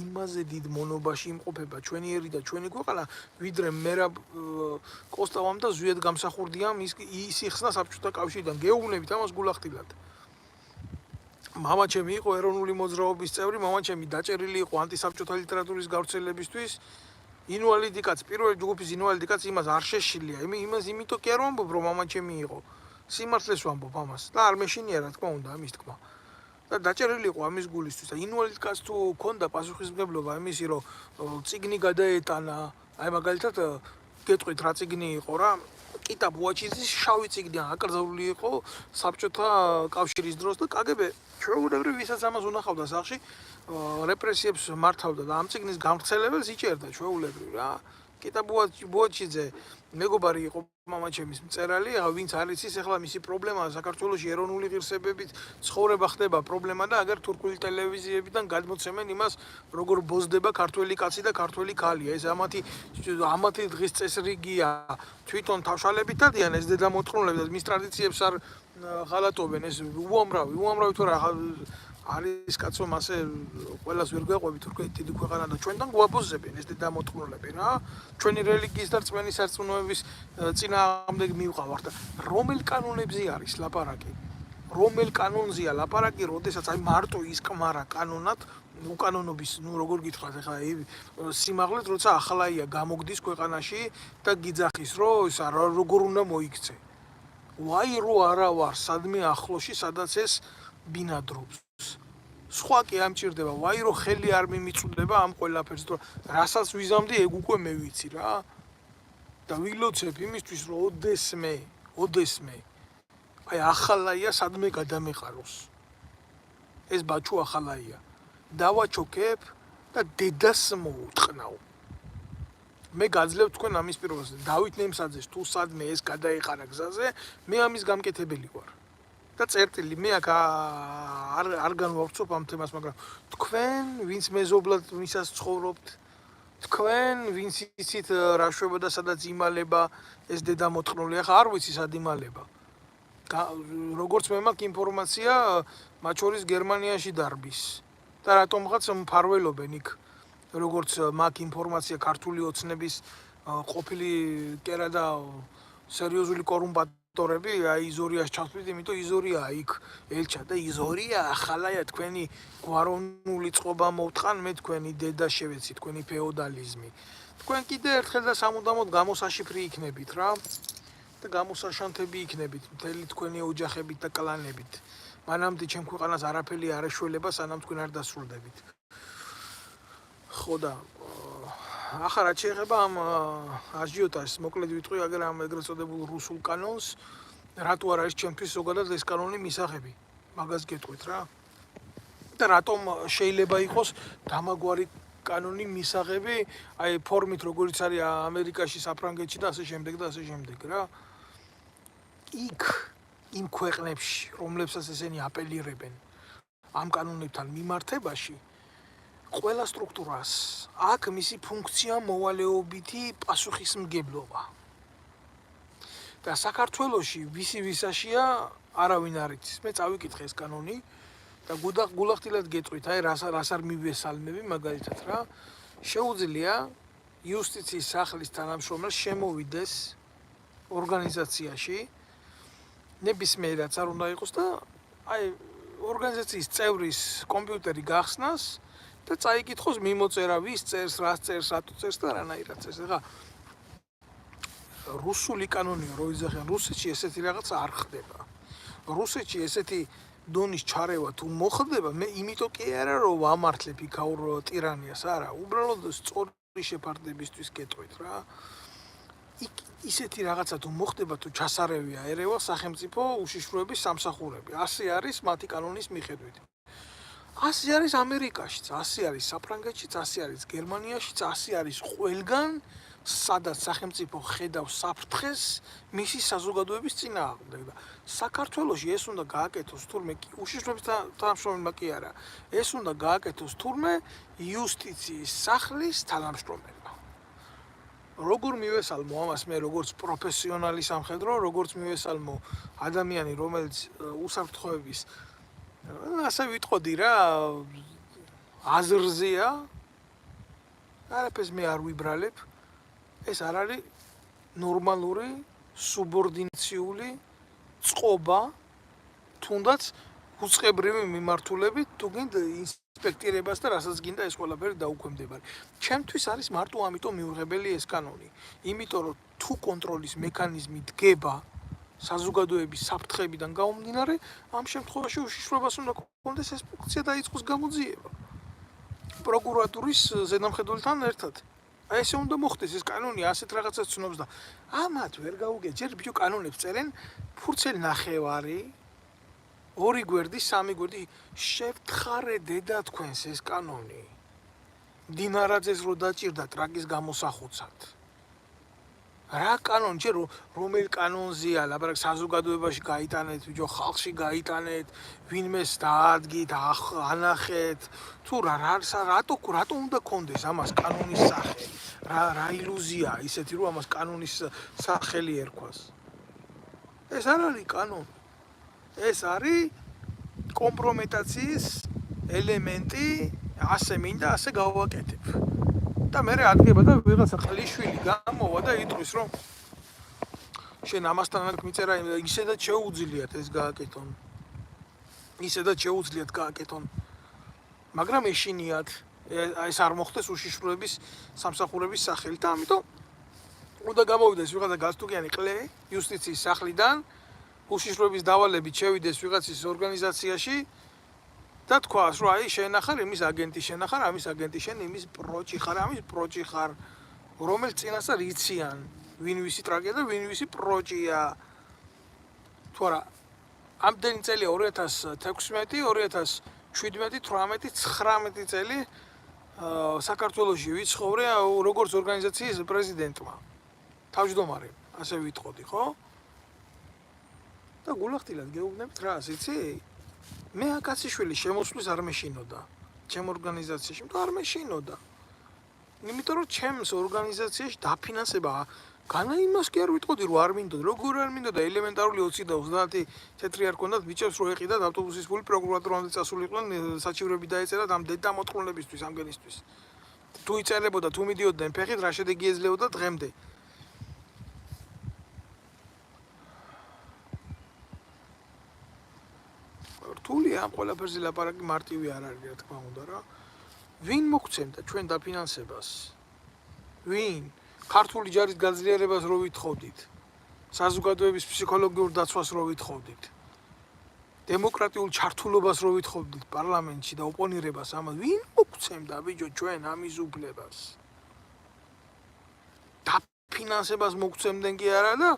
იმაზე დიდ მონობაში იმყოფება ჩვენიერი და ჩვენი ქვეყანა, ვიდრე მერაბ კოსტავამ და ზვიად გამსახურდიამ ის იხსნა საბჭოთა კავშირიდან. გეუბნებით ამას გულახდილად. მამაჩემი იყო ეროვნული მოძრაობის წევრი, მამაჩემი დაჭერილი იყო ანტისაბჭოთა ლიტერატურის გავრცელებისთვის. ინვალიდი კაც, პირველი ჯგუფის ინვალიდი კაც იმას არ შეშილია. იმიტომ კი არ ვამბობ, რომ მამაჩემი იყო. სიმართლეს ვამბობ ამას და არ მეშინია რა თქმა უნდა ამის თქმა. და დაჭერილი იყო ამის გულისთვის და ინვალიდ კაც თუ ქონდა პასუხისმგებლობა იმისი, რომ წიგნი გადაეტანა, აი მაგალითად გეტყვით რა წიგნი იყო რა, კიტა ბუაჩიძის შავი წიგნი აკრძალული იყო საბჭოთა კავშირის დროს და კგბ ჩვეულებრივ ვისაც ამას უნახავდა სახში რეპრესიებს მართავდა და ამ წიგნის გამრცელებელს იჭერდა ჩვეულებრივ რა. კიტა ბუაჩიძე მეგობარი იყო მამაჩემის მწერალი, ვინც არის ის ახლა მისი პრობლემაა საქართველოში ეროვნული ღირსებებით ცხოვრება ხდება პრობლემა და აგერ თურქული ტელევიზიებიდან გადმოცემენ იმას, როგორ ბოზდება ქართველი კაცი და ქართველი ქალია. ეს ამათი დღის წესრიგია, თვითონ თავშალებით დადიან ეს დედამოწყნულები და მის ტრადიციებს არ ღალატობენ. ეს უამრავი თუ რა არის კაცო მასე ყველას ვერ გვეყვებით თურქეთი დიდი ქვეყანა და ჩვენთან გვაბოზებენ ეს დედამოწყნულები რა. ჩვენი რელიგიის და რწმენის სარწმუნოების წინააღმდეგ მივყავართ და რომელ კანონებზე არის ლაპარაკი? რომელ კანონზეა ლაპარაკი, როდესაც აი მარტო ისკმარა კანონად უკანონობის, როგორ გითხრათ ახლა სიმაღლეთ, როცა ახალაია გამოგდის ქვეყანაში და გიძახის, რომ როგორ უნდა მოიქცე. ვაი რო არა ვარ სადმე ახლოში, სადაც ეს ბინადრობს. სხვა კი ამჭირდება, ვაი რო ხელი არ მიმიწვდება ამ ყველაფერს, რომ რასაც ვიზამდი, ეგ უკვე მე ვიცი რა. და ვილოცებ იმისთვის, რომ ოდესმე აი ახალაია სადმე გადამეყაროს. ეს ბაჩუ ახალაია. დავაჩოქებ და დედას მოუტყნავ. მე გაძლევ თქვენ ამის პირობას. დავით ნემსაძეს თუ სადმე ეს გადაეყარა გზაზე, მე ამის გამკეთებელი ვარ. და წერტილი მე აქ არ განვავრცობ ამ თემას, მაგრამ თქვენ ვინც მეზობლად ვისაც ცხოვრობთ, თქვენ ვინც იცით რა შვება და სადაც იმალება ეს დედამოწყნული, ახლა არ ვიცი სად იმალება. როგორც მე მაქვს ინფორმაცია, მათ შორის გერმანიაში დარბის. და რატომღაც მფარველობენ იქ, როგორც მაქვს ინფორმაცია ქართული ოცნების ყოფილი კერა და სერიოზული კორუმპატორები, აი იზორიას ჩავთვლით, იმიტომ იზორია იქ ელჩა და იზორია ახალაია თქვენი გვაროვნული წყობა მოვტყან, მე თქვენი დედა შევეცი, თქვენი ფეოდალიზმი. თქვენ კიდე ერთხელ და სამუდამოდ გამოსაშიფრი იქნებით რა. და გამოსაშანთები იქნებით მთელი თქვენი ოჯახებით და კლანებით. მანამდე ჩემ ქვეყანას არაფერი არ ეშველება, სანამ თქვენ არ დასრულდებით. ხო და ახლა რაც შეეხება ამ აჟიოტაჟს, მოკლედ ვიტყვი აგერ ამ ეგრეთ წოდებულ რუსულ კანონს, რატო არ არის ჩემთვის ზოგადად ეს კანონი მისაღები. მაგას გეტყვით რა. და რატომ შეიძლება იყოს დამაგვარი კანონი მისაღები აი ფორმით როგორიც არის ამერიკაში, საფრანგეთში და ასე შემდეგ რა. იქ იმ ქვეყნებში, რომლებსაც ესენი აპელირებენ ამ კანონებთან მიმართებაში, ყველა სტრუქტურას აქ მისი ფუნქცია მოვალეობითი პასუხისმგებლობა. და საქართველოში ვისი ვისაშია არავინ არ იცის. მე წავიკითხე ეს კანონი და გულახდილად გეტყვით, აი რას არ მივესალმები მაგალითად რა. შეუძლია იუსტიციის სახლის თანამშრომელს შემოვიდეს ორგანიზაციაში ნებისმიერად არ უნდა იყოს და აი ორგანიზაციის წევრის კომპიუტერი გახსნას და წაიკითხოს მიმოწერა ვის წერს, რას წერს, რატო წერს და რანაირად წერს. ეხლა რუსული კანონია რო იძახიან, რუსეთში ესეთი რაღაცა არ ხდება. რუსეთში ესეთი დონის ჩარევა თუ მოხდება, მე იმიტომ კი არა რომ ვამართლებ იქაურ ტირანიას, არა, უბრალოდ სწორი შეფარდებისთვის გეტყვით რა. ისეთი რაღაცა თუ მოხდება, თუ ჩასარევია ერევა სახელმწიფო უშიშროების სამსახურები. ასე არის მათი კანონის მიხედვით. ასე არის ამერიკაშიც, ასე არის საფრანგეთშიც, ასე არის გერმანიაშიც, ასე არის ყველგან, სადაც სახელმწიფო ხედავს საფრთხეს მისი საზოგადოების წინააღმდეგ და საქართველოში ეს უნდა გააკეთოს თურმე უშიშროების თანამშრომელმა კი არა, ეს უნდა გააკეთოს თურმე იუსტიციის სახლის თანამშრომელმა. როგორ მივესალმო ამას მე როგორც პროფესიონალი სამხედრო, როგორც მივესალმო ადამიანი, რომელიც უსაფრთხოების ასე ვიტყოდი რა აზრზეა, არაფერს მე არ ვიბრალებ. ეს არ არის ნორმალური სუბორდინაციული წყობა, თუნდაც უწყებრივი მიმართულებით თუ გინდა ინსპექტირებას და რასაც გინდა ეს ყველაფერი დაუქვემდებარე. ჩემთვის არის მარტო ამიტომ მიუღებელი ეს კანონი. იმიტომ რომ თუ კონტროლის მექანიზმი დგება საზოგადოების საფრთხეებიდან გამომდინარე, ამ შემთხვევაში უშიშროებას უნდა გქონდეს ეს ფუნქცია და იწყოს გამოძიება. პროკურატურის ზედამხედველთან ერთად. აი ესე უნდა მოხდეს ეს კანონი ასეთ რაღაცას ცნობს და ამათ ვერ გაუგეთ. ჯერ ბიჭო კანონებს წერენ ფურცელი ნახევარი, 2 გვერდი, 3 გვერდი შევთხარე დედა თქვენს ეს კანონი. დინარაძეს რო დაჭირდა ტრაკის გამოსახუცად. რა კანონი, ჯერ რომელ კანონზეა, ლაბარაკ საზოგადოებაში გაიტანეთ, ბიჭო, ხალხში გაიტანეთ, ვინმეს დაადგით, ანახეთ, თუ რატო უნდა კონდეს ამას კანონის სახე? რა ილუზია ისეთი რომ ამას კანონის სახელი ერქვას. ეს არ არის კანონი. ეს არის კომპრომეტაციის ელემენტი, ასე მინდა, ასე გავაკეთებ. და მე ადგება და ვიღაცა ყლიშვილი გამოვა და იტყვის რომ შენ ამასთან არ მიწერა, ისედაც შეუძლიათ ეს გააკეთონ. ისედაც შეუძლიათ გააკეთონ. მაგრამ ეშინიათ ეს არ მოხდეს უშიშროების სამსახურების სახელით და ამიტომ უნდა გამოვიდეს ვიღაცა გასტუკიანი ყლე იუსტიციის სახლიდან უშიშროების დავალებით შევიდეს ვიღაცის ორგანიზაციაში და თქვას რომ აი შენ ახარ იმის აგენტი, შენ ახარ ამის აგენტი, შენ იმის პროჭი ხარ, ამის პროჭი ხარ, რომელიც წინასწარ იციან ვინ ვისი ტრაგედია და ვინ ვისი პროჭია. თუ არა ამდენი წელია 2016, 2017, 18, 19 წელი საქართველოში ვიცხოვრე როგორც ორგანიზაციის პრეზიდენტმა. თავმჯდომარე, ასე ვიტყოდი, ხო? და გულახდილად გეუბნებით რას, იცი? მე აკაციშვილი შემოსვლის არ მეშინოდა. ჩემ ორგანიზაციაში არ მეშინოდა. იმიტომ რომ ჩემს ორგანიზაციაში დაფინანსება განა იმას კი არ ვიტყოდი რომ არ მინდოდა, როგორ არ მინდოდა, ელემენტარული 20 და 30 თეთრი არ ქონდათ ბიჭებს რო ეყიდათ ავტობუსის ფული პროკურატურამდე წასულიყვნენ საჩივრები დაეწერათ ამ დედა მოწყობლებისთვის, ამგენისთვის. თუ იწერებოდა, თუ მიდიოდნენ ფეხით, რა შედეგი ეძლეოდა დღემდე. რთულია ამ ყველაფერზე ლაპარაკი მარტივი არ არის, რა თქმა უნდა რა. ვინ მოგცემდა ჩვენ დაფინანსებას? ვინ? ქართული ჯარის გაძლიერებას რო ვითხოვდით, საზოგადოების ფსიქოლოგიურ დაცვას რო ვითხოვდით, დემოკრატიულ ჩართულობას რო ვითხოვდით პარლამენტში და ოპონირებას ამას, ვინ მოგცემდა ბიჭო ჩვენ ამის უფლებას? დაფინანსებას მოგცემდნენ კი არა და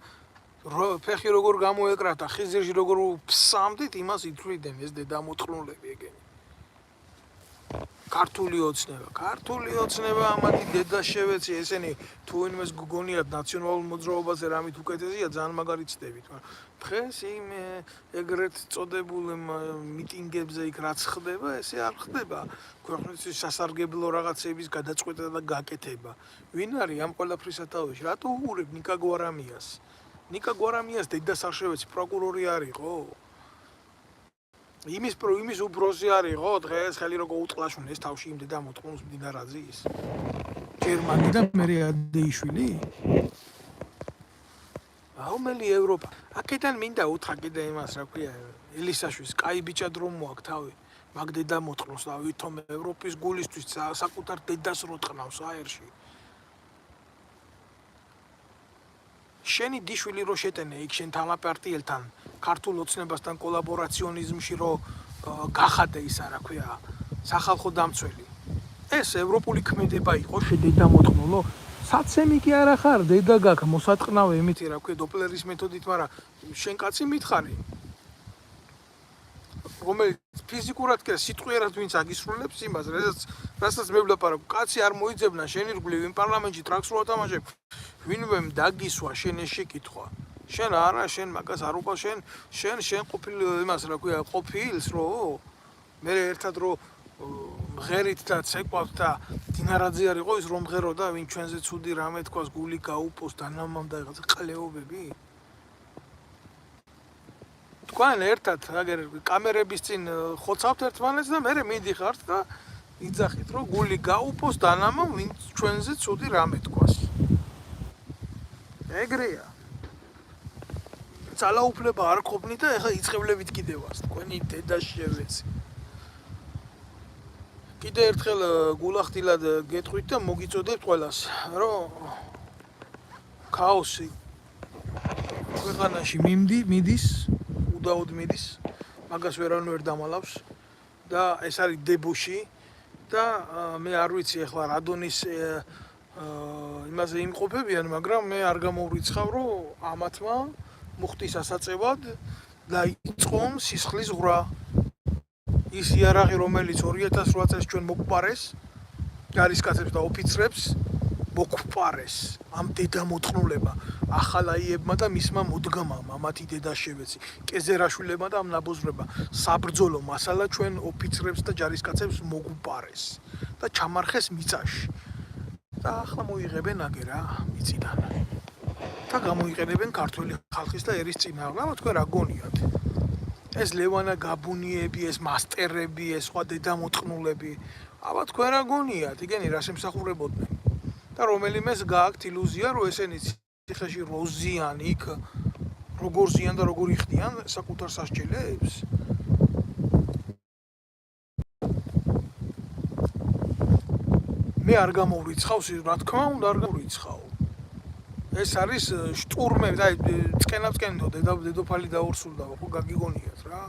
ფეხი როგორ გამოეკრათ და ხიზირში როგორ ფსამდით, იმას ითვლიდნენ ეს დედამოწყნულები ეგენი. ქართული ოცნება ამათი დედა შევეცი ესენი თუ ვინმეს გგონიათ ნაციონალურ მოძრაობაზე რამით უკეთესია ძალიან მაგარი ცდებით მაგრამ დღეს იმ ეგრეთ წოდებულ მიტინგებზე იქ რაც ხდება ესე არ ხდება ქვეყნისთვის სასარგებლო რაღაცების გადაწყვეტა და გაკეთება ვინ არის ამ ყველაფრის სათავეში რატო უყურებ ნიკა გვარამიას დედას არ შევეცი პროკურორი არისო იმის უფროსი არისო დღეს ხელი როგორ უწყლაშուն ეს თავში იმდე და მოტყუნს მდინარაძის გერმანი და მერე ადეიშვილი აუმელი ევროპა აქედან მინდა უთხრა კიდე იმას რა ქვია ელისაშვილს კაი ბიჭად რომ მოაქვს თავი მაგ დედა მოტყნოს და ვითომ ევროპის გულისთვის საკუთარ დედას რო ტყნავს აერში შენი დიშვილი რო შეტენე იქ შენ თამაპარტიელთან ქართულ ოცნებასთან კოლაბორაციონიზმში რო გახადე ისა რა ქვია სახალხო დამცველი ეს ევროპული ქმედება იყო შედედა მოტყნულო საცემი კი არა ხარ დედა გაქვს მოსატყნავე იმითი რა ქვია დოპლერის მეთოდით მაგრამ შენ კაცი მითხარი რომელიც ფიზიკურად კი სიტყვიერად ვინც აგისრულებს იმას რასაც მე ვლაპარაკობ კაცი არ მოიძებნა შენ ირგვლივ იმ პარლამენტში ტრაქს რო ათამაშებ ვინმემ დაგისვა შენ ეს შეკითხვა შენ არა შენ მაგას არ უყავს შენ ყოფილ იმას რა ქვია ყოფილს რო მე ერთად რო მღერით და ცეკვავთ და დინარაძე არ იყო ის რომ მღეროდა ვინ ჩვენზე ცუდი რამე თქვას გული გაუპოს დანამამ და რაღაცა ყლეობები თქვენ ერთად აგერ კამერების წინ ხოცავთ ერთმანეთს და მე მიდიხართ და იძახით რომ გული გაუპოს დანამამ ვინ ჩვენზე ცუდი რამე თქვას ეგრეა ძალაუფლება არ ყოფნით და ეხლა იწევლებით კიდევაც თქვენი დედა შევეცი კიდე ერთხელ გულახდილად გეტყვით და მოგიწოდებთ ყველას რომ ქაოსი ქვეყანაში მიდის უდაოდ მიდის მაგას ვერანუ ვერ დამალავს და ეს არის დებუში და მე არ ვიცი ეხლა რადონის იმაზე იმყოფებიან მაგრამ მე არ გამოვრიცხავ რომ ამათმა მუხტის ასაწევად დაიწყონ სისხლის ღვრა ის იარაღი რომელიც 2008 წელს ჩვენ მოგვპარეს ჯარისკაცებს და ოფიცრებს მოგვპარეს ამ დედამოწყნულებმა ახალაიებმა და მისმა მოდგამამ ამათი დედა შევეცი კეზერაშვილებმა და ამ ნაბოზრებმა საბრძოლო მასალა ჩვენ ოფიცრებს და ჯარისკაცებს მოგვპარეს და ჩამარხეს მიწაში და ახლა მოიღებენ აგერა მიწიდან და გამოიყენებენ ქართული ხალხის და ერის წინააღმდეგ თქვენ რა გონიათ ეს ლევანა გაბუნიები ეს მასტერები ეს სხვა დედამოწყნულები აბა თქვენ რა გონიათ იგენი რას ემსახურებოდნენ და რომელიმეს გააქვთ ილუზია რომ ესენი ციხეში როზიან იქ როგორ ზიან და როგორ იხდიან საკუთარ სასჯელებს მე არ გამოვრიცხავს რა თქმა უნდა არ გამოვრიცხავ ეს არის შტურმები და წკენავ-წკენდო დედოფალი დაურსულდა ხო გაგიგონიათ რა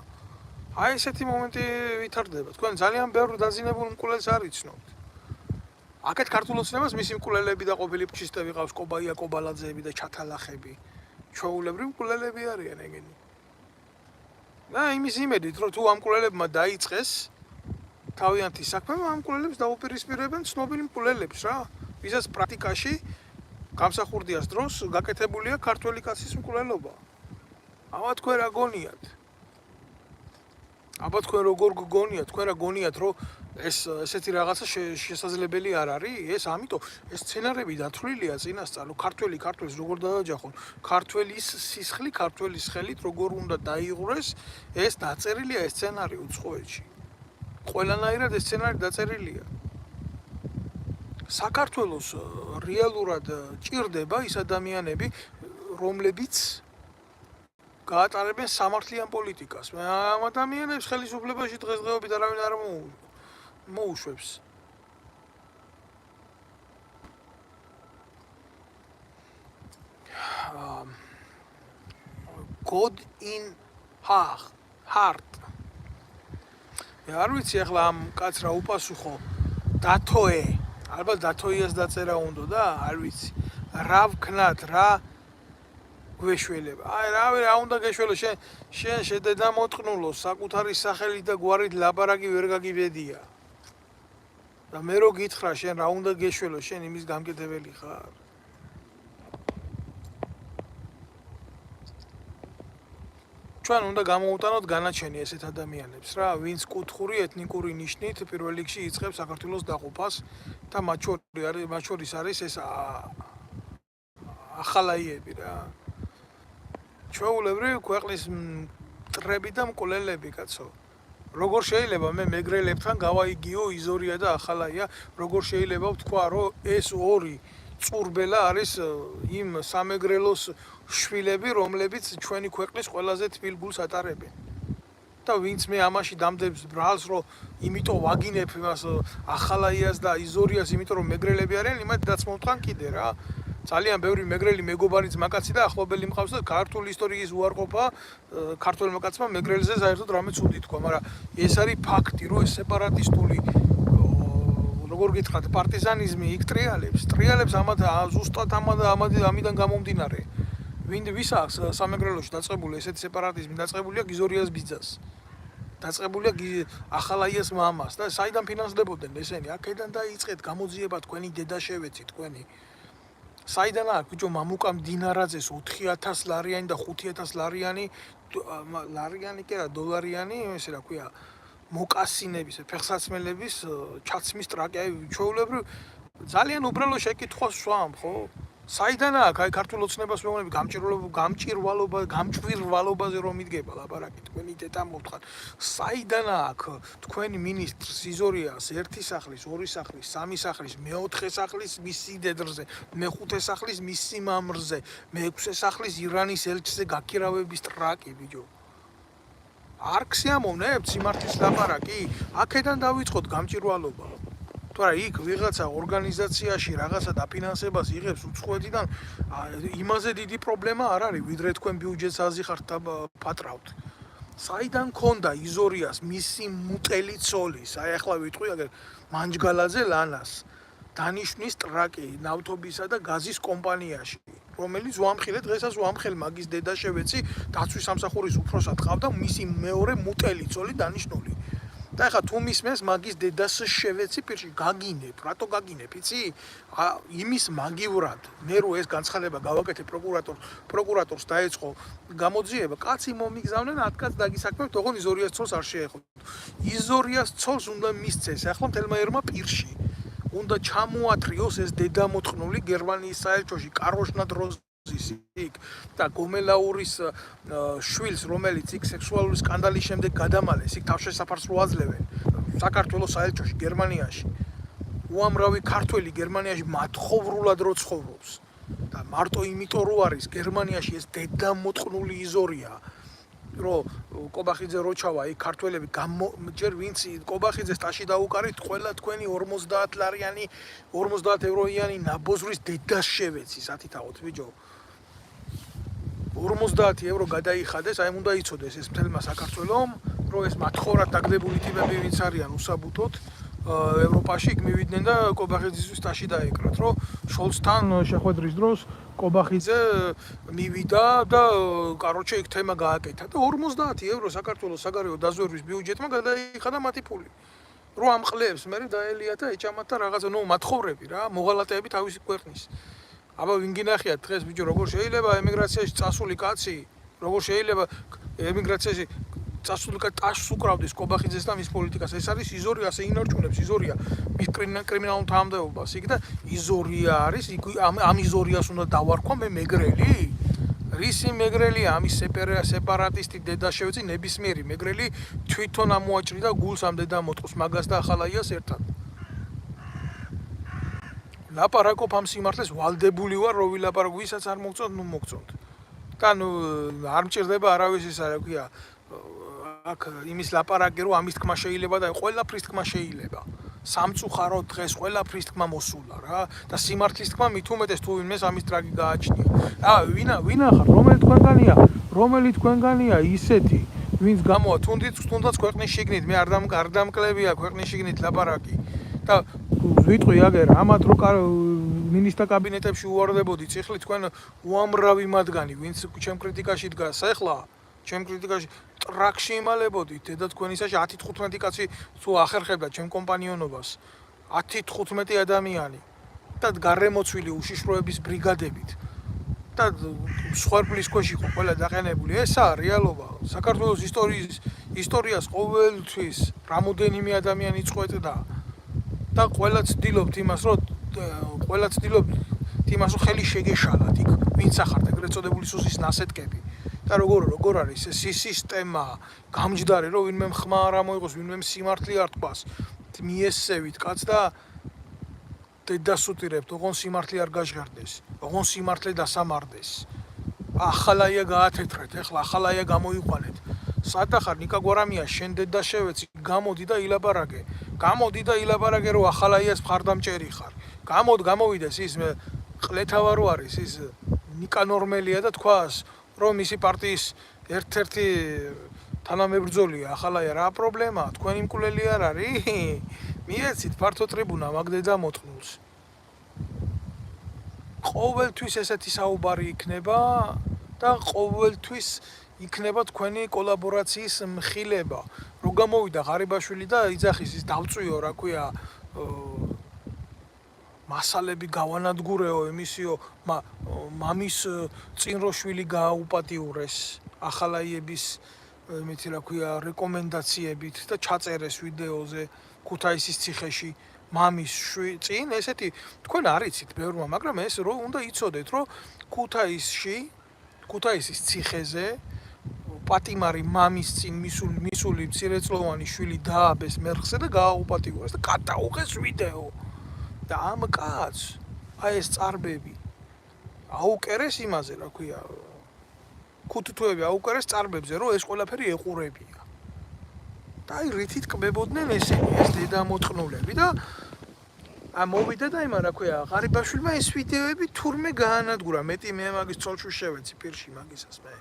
აი ესეთი მომენტი ვითარდება თქვენ ძალიან ბევრ დაძინებულ მკვლელს არ იცნობთ აქეთ ქართულ ოცნებას მისი მკვლელები და ყოფილი ფშისტები ყავს კობაია კობალაძეები და ჩათალახები ჩვეულებრივ მკვლელები არიან ეგენი და იმის იმედით რომ თუ ამ მკვლელებმა დაიწყეს თავიანთი საქმე ამ მკვლელებს დაუპირისპირებენ ცნობილი მკვლელებს რა ვისაც პრაქტიკაში გამსახურდიას დროს გაკეთებულია ქართველი კაცის მკვლელობა აბა თქვენ რა გონიათ აბა თქვენ როგორ გგონიათ თქვენ რა გონიათ რომ ესეთი რაღაცა შესაძლებელი არ არის ეს ამიტომ ეს სცენარები დათვლილია წინასწარ რომ ქართველს როგორ დააჯახონ ქართველის სისხლი ქართველის ხელით როგორ უნდა დაიღურეს ეს დაწერილია ეს სცენარი უცხოეთში ყველანაირად ეს სცენარი დაწერილია საქართველოს რეალურად ჭირდება ის ადამიანები რომლებიც გაატარებენ სამართლიან პოლიტიკას ამ ადამიანებს ხელისუფლებაში დღესდღეობით არავინ არ მოუშვებს God in heart არ ვიცი ახლა ამ კაც რა უპასუხო დათოე ალბათ დათოიას დაწერა უნდა და არ ვიცი რა ვქნათ რა გვეშველება აი რა უნდა გეშველო შენ შედედა მოტყნულო საკუთარი სახელით და გვარით ლაბარაკი ვერ გაგიბედია და მე რო გითხრა შენ რა უნდა გეშველო შენ იმის გამკეთებელი ხარ ჩვენ უნდა გამოვუტანოთ განაჩენი ესეთ ადამიანებს რა ვინც კუთხური ეთნიკური ნიშნით პირველ რიგში იწყებს საქართველოს დაყოფას და მათ შორის არის ეს ახალაიები რა ჩვეულებრივ ქვეყნის მტრები და მკვლელები კაცო როგორ შეიძლება მე მეგრელებთან გავაიგიო იზორია და ახალაია როგორ შეიძლება ვთქვა რომ ეს ორი წურბელა არის იმ სამეგრელოს შვილები რომლებიც ჩვენი ქვეყნის ყველაზე თბილ გულს ატარებენ და ვინც მე ამაში დამდებს ბრალს რომ იმიტომ ვაგინებ იმას ახალაიას და იზორიას იმიტომ რომ მეგრელები არიან იმათ დაცმოვთან კიდე რა ძალიან ბევრი მეგრელი მეგობარი ძმაკაცი და ახლობელი მყავს და ქართული ისტორიის უარყოფა ქართველმა კაცმა მეგრელზე საერთოდ რამე ცუდი თქვა მაგრამ ეს არის ფაქტი რომ ეს სეპარატისტული როგორ გითხრათ პარტიზანიზმი იქ ტრიალებს ზუსტად ამიდან გამომდინარე ვის აქვს სამეგრელოში დაწყებული ესეთი სეპარატიზმი დაწყებულია გიზორიას ბიძას დაწყებულია ახალაიას მამას და საიდან ფინანსდებოდნენ ესენი აქედან დაიწყეთ გამოძიება თქვენი დედაშევეცი თქვენი საიდან აქვს ბიჭო მამუკა მდინარაძეს 4000 ლარიანი და 5000 ლარიანი კი არა დოლარიანი ესე რა ქვია მოკასინების ფეხსაცმელების ჩაცმის ტრაკი აი ჩვეულებრივ ძალიან უბრალო შეკითხვას ვსვამ ხო საიდან აქვს აი ქართულ ოცნებას მეუბნები გამჭვირვალობაზე რომ იდგება ლაპარაკი თქვენი დედა მოვთხარ საიდან აქვს თქვენი მინისტრს იზორიას ერთი სახლის ორი სახლის სამი სახლის მეოთხე სახლის მის სიდედრზე მეხუთე სახლის მის სიმამრზე მეექვსე სახლის ირანის ელჩზე გაქირავების ტრაკი ბიჭო არ ქსიამოვნებთ სიმართლის ლაპარაკი აქედან დავიწყოთ გამჭვირვალობა თორე იქ ვიღაცა ორგანიზაციაში რაღაცა დაფინანსებას იღებს უცხოეთიდან იმაზე დიდი პრობლემა არ არის ვიდრე თქვენ ბიუჯეტს აზიხართ და ფატრავთ საიდან ქონდა იზორიას მისი მუტელი ცოლის აი ახლა ვიტყვი აგერ მანჯგალაძე ლანას დანიშნვის ტრაკი ნავთობისა და გაზის კომპანიაში რომელიც ვამხილე დღესაც ვამხელ მაგის დედაშევეცი დაცვის სამსახურის უფროსად ყავდა მისი მეორე მუტელი ცოლი დანიშნული და ახლა თუ მისმენს მაგის დედას შევეცი პირში გაგინებ რატო გაგინებ იცი იმის მაგივრად მე რო ეს განცხადება გავაკეთე პროკურატორს დაეწყო გამოძიება კაცი მომიგზავნენ 10 კაცს დაგისაქმებთ ოღონ იზორიას ცოლს არ შეეხოთ იზორიას ცოლს უნდა მისცეს ახლა მთელმა ერმა პირში უნდა ჩამოათრიოს ეს დედამოწყნული გერმანიის საელჩოში კაროშნა დროზის იქ და გომელაურის შვილს რომელიც იქ სექსუალური სკანდალის შემდეგ გადამალეს იქ თავშესაფარს რო აძლევენ საქართველოს საელჩოში გერმანიაში უამრავი ქართველი გერმანიაში მათხოვრულად რო ცხოვრობს და მარტო იმიტომ რო არის გერმანიაში ეს დედამოწყნული იზორია რომ კობახიძე რო ჩავა იქ ქართველები ჯერ ვინც კობახიძეს ტაში დაუკარით ყველა თქვენი 50 ლარიანი 50 ევროიანი ნაბოზრის დედას შევეცი სათითაოთ ბიჭო 50 ევრო გადაიხადეს აი უნდა იცოდეს ეს მთელმა საქართველომ რომ ეს მათხოვრად დაგდებული ტიპები ვინც არიან უსაბუთოდ ევროპაში იქ მივიდნენ და კობახიძის ტაში დაეკრათ რომ შოლცთან შეხვედრის დროს კობახიძე მივიდა და კაროჩე იქ თემა გააკეთა და 50 ევრო საქართველოს საგარეო დაზვერვის ბიუჯეტმა გადაიხადა მათი ფული რო ამყლებს მე დაელია და ეჭამათ და რაღაცა ნუ მათხოვრები რა მოღალატეები თავისი ქვეყნის აბა ვინ გინახიათ დღეს ბიჭო როგორ შეიძლება ემიგრაციაში წასული კაცი როგორ შეიძლება ემიგრაციაში წასული კაცი ტაშს უკრავდეს კობახიძეს და მის პოლიტიკას ეს არის იზორია ასე ინარჩუნებს იზორია მის კრიმინალურ თანამდებობას იქ და იზორია არის ამ იზორიას უნდა დავარქვა მე მეგრელი რისი მეგრელი ამის სეპარატისტი დედაშევეცი ნებისმიერი მეგრელი თვითონ ამოაჭრიდა გულს ამ დედამოტყუს მაგას და ახალაიას ერთად ლაპარაკობ ამ სიმართლეს ვალდებული ვარ რომ ვილაპარაკო ვისაც არ მოგწონთ ნუ მოგწონთ და ნუ არ მჭირდება არავის ის რა ქვია აქ იმის ლაპარაკი რომ ამის თქმა შეიძლება და ყველაფრის თქმა შეიძლება სამწუხაროდ დღეს ყველაფრის თქმა მოსულა რა და სიმართლის თქმა მით უმეტეს თუ ვინმეს ამის ტრაგი გააჩნია რა ვინა ხარ რომელი თქვენგანია ისეთი ვინც გამოა თუნდაც ქვეყნის შიგნით მე არ დამკლებია ქვეყნის შიგნით ლაპარაკი და ვიტყვი აგერ ამათ რო მინისტრთა კაბინეტებში უვარდებოდი წიხლი თქვენ უამრავი მათგანი ვინც ჩემ კრიტიკაში დგას ახლა ჩემ კრიტიკაში ტრაქში იმალებოდით და თქვენისაში 10-15 კაცი თუ ახერხებდა ჩემ კომპანიონობას 10-15 ადამიანი და გარემოცვილი უშიშროების ბრიგადებით და სხერფლის ქვეშ იყო ყველა დაყენებული. ესაა რეალობა. საქართველოს ისტორიას ყოველთვის რამოდენიმე ადამიანი წყვეტდა და ყველა ცდილობთ იმას, რომ ხელი შეგეშალათ იქ, ვინც ახართ ეგრეთ წოდებული სუსის ნასეტკები. და როგორ არის ეს სისტემა გამჯდარი, რომ ვინმე ხმა არ ამოიღოს, ვინმე სიმართლე არ თქვას. მიესწევით კაც და დედასუტირებთ, ოღონ სიმართლე არ გაჟღერდეს, ოღონ სიმართლე დასამარდეს. ახალაია გაათეთრეთ, ეხლა ახალაია გამოიყვანეთ. სადახარ ნიკა გვარამია, შენ დედა შევეცი, გამოდი და ილაპარაკე, რომ ახალაიას მხარდამჭერი ხარ. გამოვიდეს ის ყლეთავა რო არის, ის ნიკა ნორმელია და თქვას, რომ მისი პარტიის ერთ-ერთი თანამებრძოლია ახალაია, რა პრობლემაა, თქვენი მკვლელი არ არის? მიეცით ფართო ტრიბუნა მაგდედა მოთხნულს. ყოველთვის ესეთი საუბარი იქნება და ყოველთვის იქნება თქვენი კოლაბორაციის მხილება. რო გამოვიდა ღარიბაშვილი და იძახის ის დავწვიო, რა ქვია, მასალები გავანადგურეო, ემისიო, მამის წინროშვილი გააუპატიურეს ახალაიების მეთი რა ქვია რეკომენდაციებით და ჩაწერეს ვიდეოზე ქუთაისის ციხეში მამის წინ ესეთი თქვენ არიცით ბევრმა, მაგრამ ეს რო უნდა იცოდეთ, რომ ქუთაისის ციხეზე პატიმარი მამის წინ მისული მცირეწლოვანი შვილი დააბეს მერხზე და გააუპატიურეს და გადაუღეს ვიდეო. და ამ კაცს აი ეს წარბები აუკერეს იმაზე, რა ქვია, ქუთუთოები აუკერეს წარბებზე, რომ ეს ყველაფერი ეყურებია. და აი რითით კბებოდნენ ესენი, ეს დედამოწყნულები და მოვიდა და იმან, რა ქვია, ღარიბაშვილმა ეს ვიდეოები თურმე გაანადგურა, მეტი მე მაგის ცოლში შევეცი პირში მაგისას მე.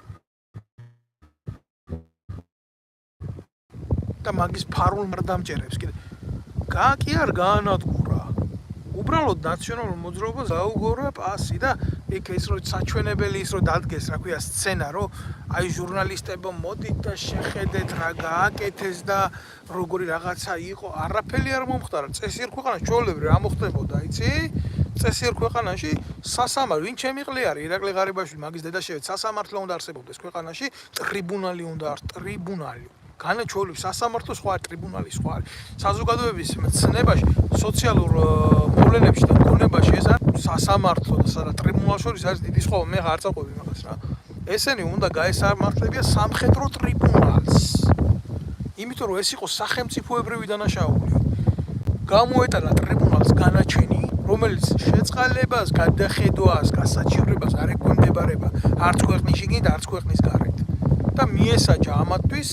და მაგის ფარულ მარდამჭერებს კიდე კი არ გაანადგურა. უბრალოდ ნაციონალურ მოძრაობას აუგორა პასი და იქ ის რო საჩვენებელი ის რო დადგეს, რა ქვია, სცენა, რომ აი ჟურნალისტებო მოდით და შეხედეთ რა გააკეთეს და როგორი რაღაცა იყო, არაფერი არ მომხდარა. წესიერ ქვეყანაში ჩვეულებრივ რა მოხდებოდა, იცი? წესიერ ქვეყანაში სასამართლო, ვინ ჩემი ყლე არის, ირაკლი ღარიბაშვილი, მაგის დედაშევეც, სასამართლო უნდა არსებობდეს ქვეყანაში, ტრიბუნალი უნდა ტრიბუნალი. განაჩვეულებ სასამართლო სხვა ტრიბუნალი სხვა არის. საზოგადოების მცნებაში, სოციალურ მოვლენებში და გონებაში ეს არის სასამართლო და ტრიბუნალ შორის არის დიდი სხვა, მე არ წაყვები მაგას რა. ესენი უნდა გაესამართლებია სამხედრო ტრიბუნალს. იმიტომ რომ ეს იყო სახელმწიფოებრივი დანაშაული. გამოეტანა ტრიბუნალს განაჩენი, რომელიც შეწყალებას, გადახედვას, გასაჩივრებას არ ექვემდებარება არც ქვეყნის შიგნით, არც ქვეყნის გარეთ. და მიესაჯა ამათთვის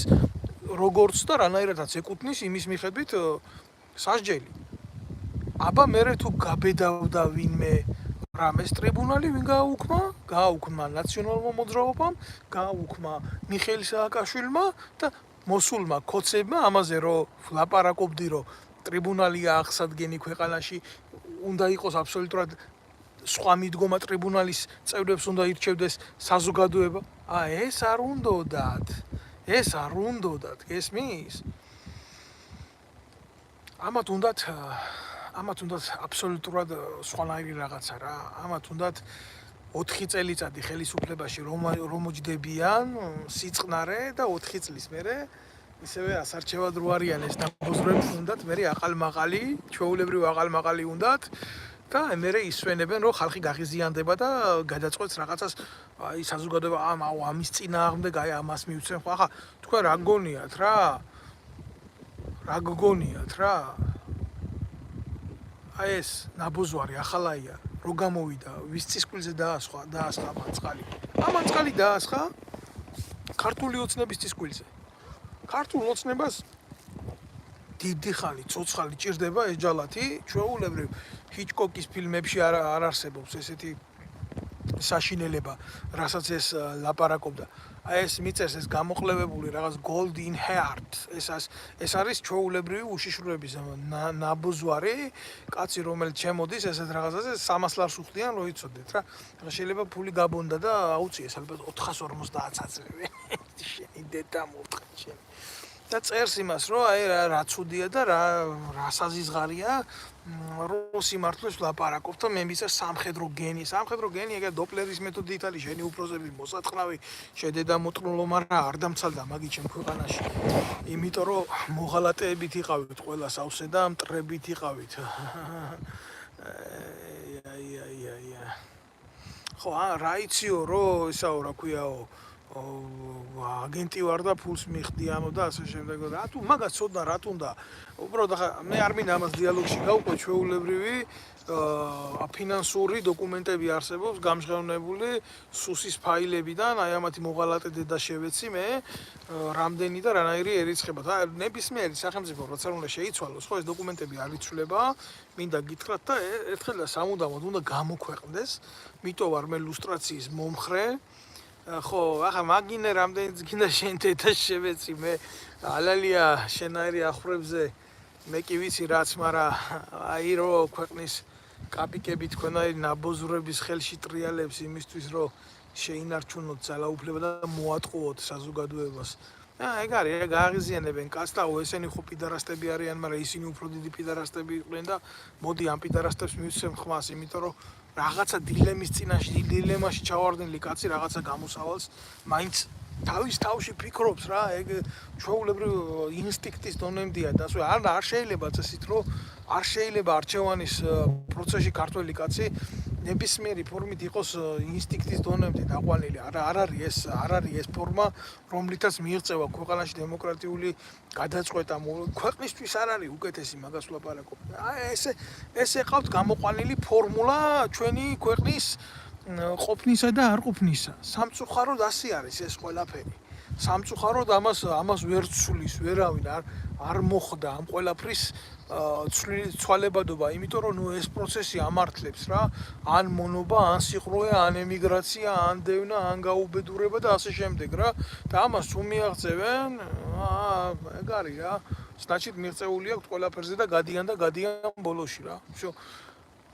როგორც და რანაირადაც ეკუთვნის იმის მიხედვით სასჯელი. აბა მერე თუ გაბედავდა ვინმე რამეს ტრიბუნალი, ვინ გააუქმა ნაციონალურმა მოძრაობამ, გააუქმა მიხეილ სააკაშვილმა და მოსულმა ქოცებმა ამაზე რომ ლაპარაკობდი, რომ ტრიბუნალია აღსადგენი ქვეყანაში, უნდა იყოს აბსოლუტურად სხვა მიდგომა ტრიბუნალის წევრებს უნდა ირჩევდეს საზოგადოება. ეს არ უნდათ. ეს არ უნდათ, გესმის? ამათ უნდათ აბსოლუტურად სხვანაირი რაღაცა რა. ამათ უნდათ 4 წელიწადი ხელისუფლებაში რომ მოჯდებიან სიწყნარე და 4 წლის მერე ისევე ასარჩევად რო არიან ეს დაბოზრები უნდათ, მერე აყალმაყალი, ჩვეულებრივ აყალმაყალი უნდათ. და მერე ისვენებენ, რომ ხალხი გაღიზიანდება და გადაწყვეტს რაღაცას, აი საზოგადოება ამის წინააღმდეგ, აი ამას მივცემ. ხო, ახლა თქვენ რა გგონიათ რა? აი ეს ნაბოზვარი ახალაია, რო გამოვიდა, ვის წისკვილზე დაასხა მანწყალი. მანწყალი დაასხა ქართული ოცნების წისკვილზე. ქართულ ოცნებას დიდი ხანი ცოცხალი ჭირდება ეს ჯალათი, ჩვეულებრივ ჰიჩკოკის ფილმებში არ არსებობს ესეთი საშინელება, რასაც ეს ლაპარაკობდა. აი ეს მიწეს ეს გამოყლევებული რაღაც gold in heart, ეს არის ჩვეულებრივი უშიშროების ნაბოზვარი, კაცი რომელიც შემოდის ესეთ რაღაცაზე 300 ლარს უხდიან, რო იცოდეთ რა. ახლა შეიძლება ფული გაბონდა და აუციეს ალბათ 450 აძლევენ. შენი დედა მოვტყე შენ. და წერს იმას, რომ აი რა ცუდია და რა საზიზღარია რო სიმართლეს ვლაპარაკობ და მე მისცეს სამხედრო გენი. სამხედრო გენი ეგ დოპლერის მეთოდით არის შენი უფროსების მოსაწყნავი, შედედამოწმულო, მაგრამ არ დამცალდა მაგით ჩემ ქვეყანაში. იმიტომ რომ მოღალატეებით იყავით ყველა სავსე და მტრებით იყავით. ხო, რა იციო, რომ ისაო, რა ქვიაო, აგენტი ვარ და ფულს მიხდიანო და ასე შემდეგ. რატო მაგას ცოდნა რა თუნდა? უბრალოდ ახლა მე არ მინდა ამას დიალოგში გავყვე, ჩვეულებრივი ფინანსური დოკუმენტები არსებობს გამჟღავნებული სუსის ფაილებიდან, აი ამათი მოღალატე დედა შევეცი მე, რამდენი და რანაირი ერიცხება. და ნებისმიერი სახელმწიფო როცა უნდა შეიცვალოს, ხო ეს დოკუმენტები არ იცვლება, მინდა გითხრათ და ერთხელ და სამუდამოდ უნდა გამოქვეყნდეს, მიტო ვარ მე ლუსტრაციის მომხრე. ხო, ახლა მაგინე რამდენიც გინდა შენ დედა შევეცი მე, ალალია შენაირი ახრებზე მე კი ვიცი რაც, მაგრამ აი რო ქვეყნის კაპიკები თქვენაირი ნაბოზრების ხელში ტრიალებს იმისთვის რომ შეინარჩუნოთ ძალაუფლება და მოატყუოთ საზოგადოებას. ეგ არის, ეგ გააღიზიანებენ კაცს და ესენი ხო პიდარასტები არიან, მაგრამ ისინი უფრო დიდი პიდარასტები იყვნენ და მოდი ამ პიდარასტებს მივცემ ხმას, იმიტომ რომ რაღაცა დილემის წინაშე დილემაში ჩავარდნილი კაცი რაღაცა გამოსავალს მაინც თავის თავში ფიქრობს რა, ეგ ჩვეულებრივ ინსტინქტის დონემდეა და ასე არ შეიძლება წესით რომ არ შეიძლება არჩევანის პროცესში ქართველი კაცი ნებისმიერი ფორმით იყოს ინსტინქტის დონემდე დაყვანილი. არ არის ეს ფორმა, რომლითაც მიიღწევა ქვეყანაში დემოკრატიული გადაწყვეტა. ქვეყნისთვის არ არის უკეთესი მაგას ვლაპარაკობ. ეს ეყავთ გამოყვანილი ფორმულა ჩვენი ქვეყნის ყოფნისა და არ ყოფნისა. სამწუხაროდ ასე არის ეს ყველაფერი. სამწუხაროდ ამას ვერ ცვლის ვერავინ არ მოხდა ამ ყველაფრის ცვალებადობა, იმიტომ რომ ეს პროცესი ამართლებს რა, ან მონობა, ან სიყრუე, ან ემიგრაცია, ან დევნა, ან გაუბედურება და ასე შემდეგ რა. და ამას თუ მიაღწევენ, ეგ არის რა. значит მიღწეული აქვს ყველაფერზე და გადიან ბოლოში რა.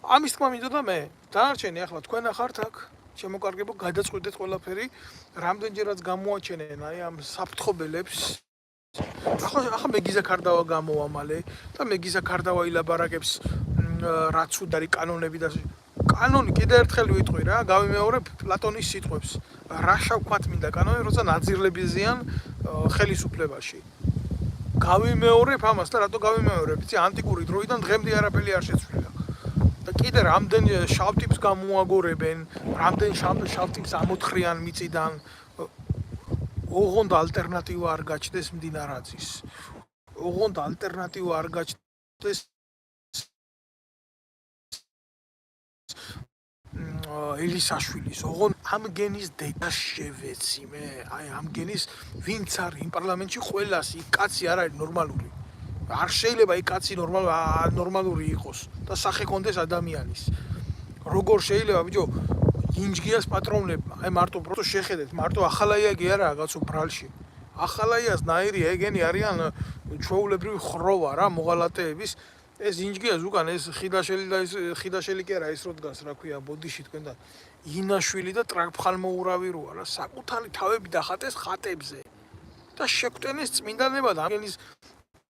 ამის თქმა მინდოდა მე. დანარჩენი ახლა თქვენ ახართ აქ, შემოკარგებო, გადაწყვეტეთ ყველაფერი, რამდენჯერაც გამოაჩენენ აი ამ საფრთხობელებს. ახლა მეგიზა ქარდავა გამოვა მალე და მეგიზა ქარდავა ილაბარაკებს რა ცუდ არის კანონები და კანონი კიდე ერთხელ ვიტყვი რა, გავიმეორებ პლატონის სიტყვებს. რა შევქვათ მინდა კანონი, როცა ნაძირლებიზიან ხელისუფლებაში. გავიმეორებ ამას და რატო გავიმეორებ? იცი, ანტიკური დროიდან დღემდე არაფერი არ შეცვლილა. და კიდე რამდენ შავ ტიპს გამოაგორებენ, რამდენ შავ ტიპს ამოთხრიან მიწიდან. ოღონდ ალტერნატივა არ გაჩნდეს მდინარაძის. ოღონდ ალტერნატივა არ გაჩნდეს ელისაშვილის. ოღონდ ამ გენის დედა შევეცი მე. აი ამ გენის ვინც არის იმ პარლამენტში ყველას იქ კაცი არ არის ნორმალური. არ შეიძლება იქ კაცი ნორმალური იყოს და სახე კონდეს ადამიანის. როგორ შეიძლება ბიჭო ინჯგიას პატრონებმა, აი მარტო პროტო შეხედეთ, მარტო ახალაიაგი არაა კაცო ბრალში. ახალაიას ნაირი ეგენი არიან ჩვეულებრივი ხროვა რა მოღალატეების. ეს ინჯგიას უკან ეს ხიდაშელი და ეს ხიდაშელი კი არა, ეს რო დგას, რა ქვია, ბოდიში თქვენ და ინაშვილი და ტრაქფხალმოურავი როა რა, საკუთარი თავები დახატეს ხატებზე. და შეგვტენეს წმინდანებად ამგენის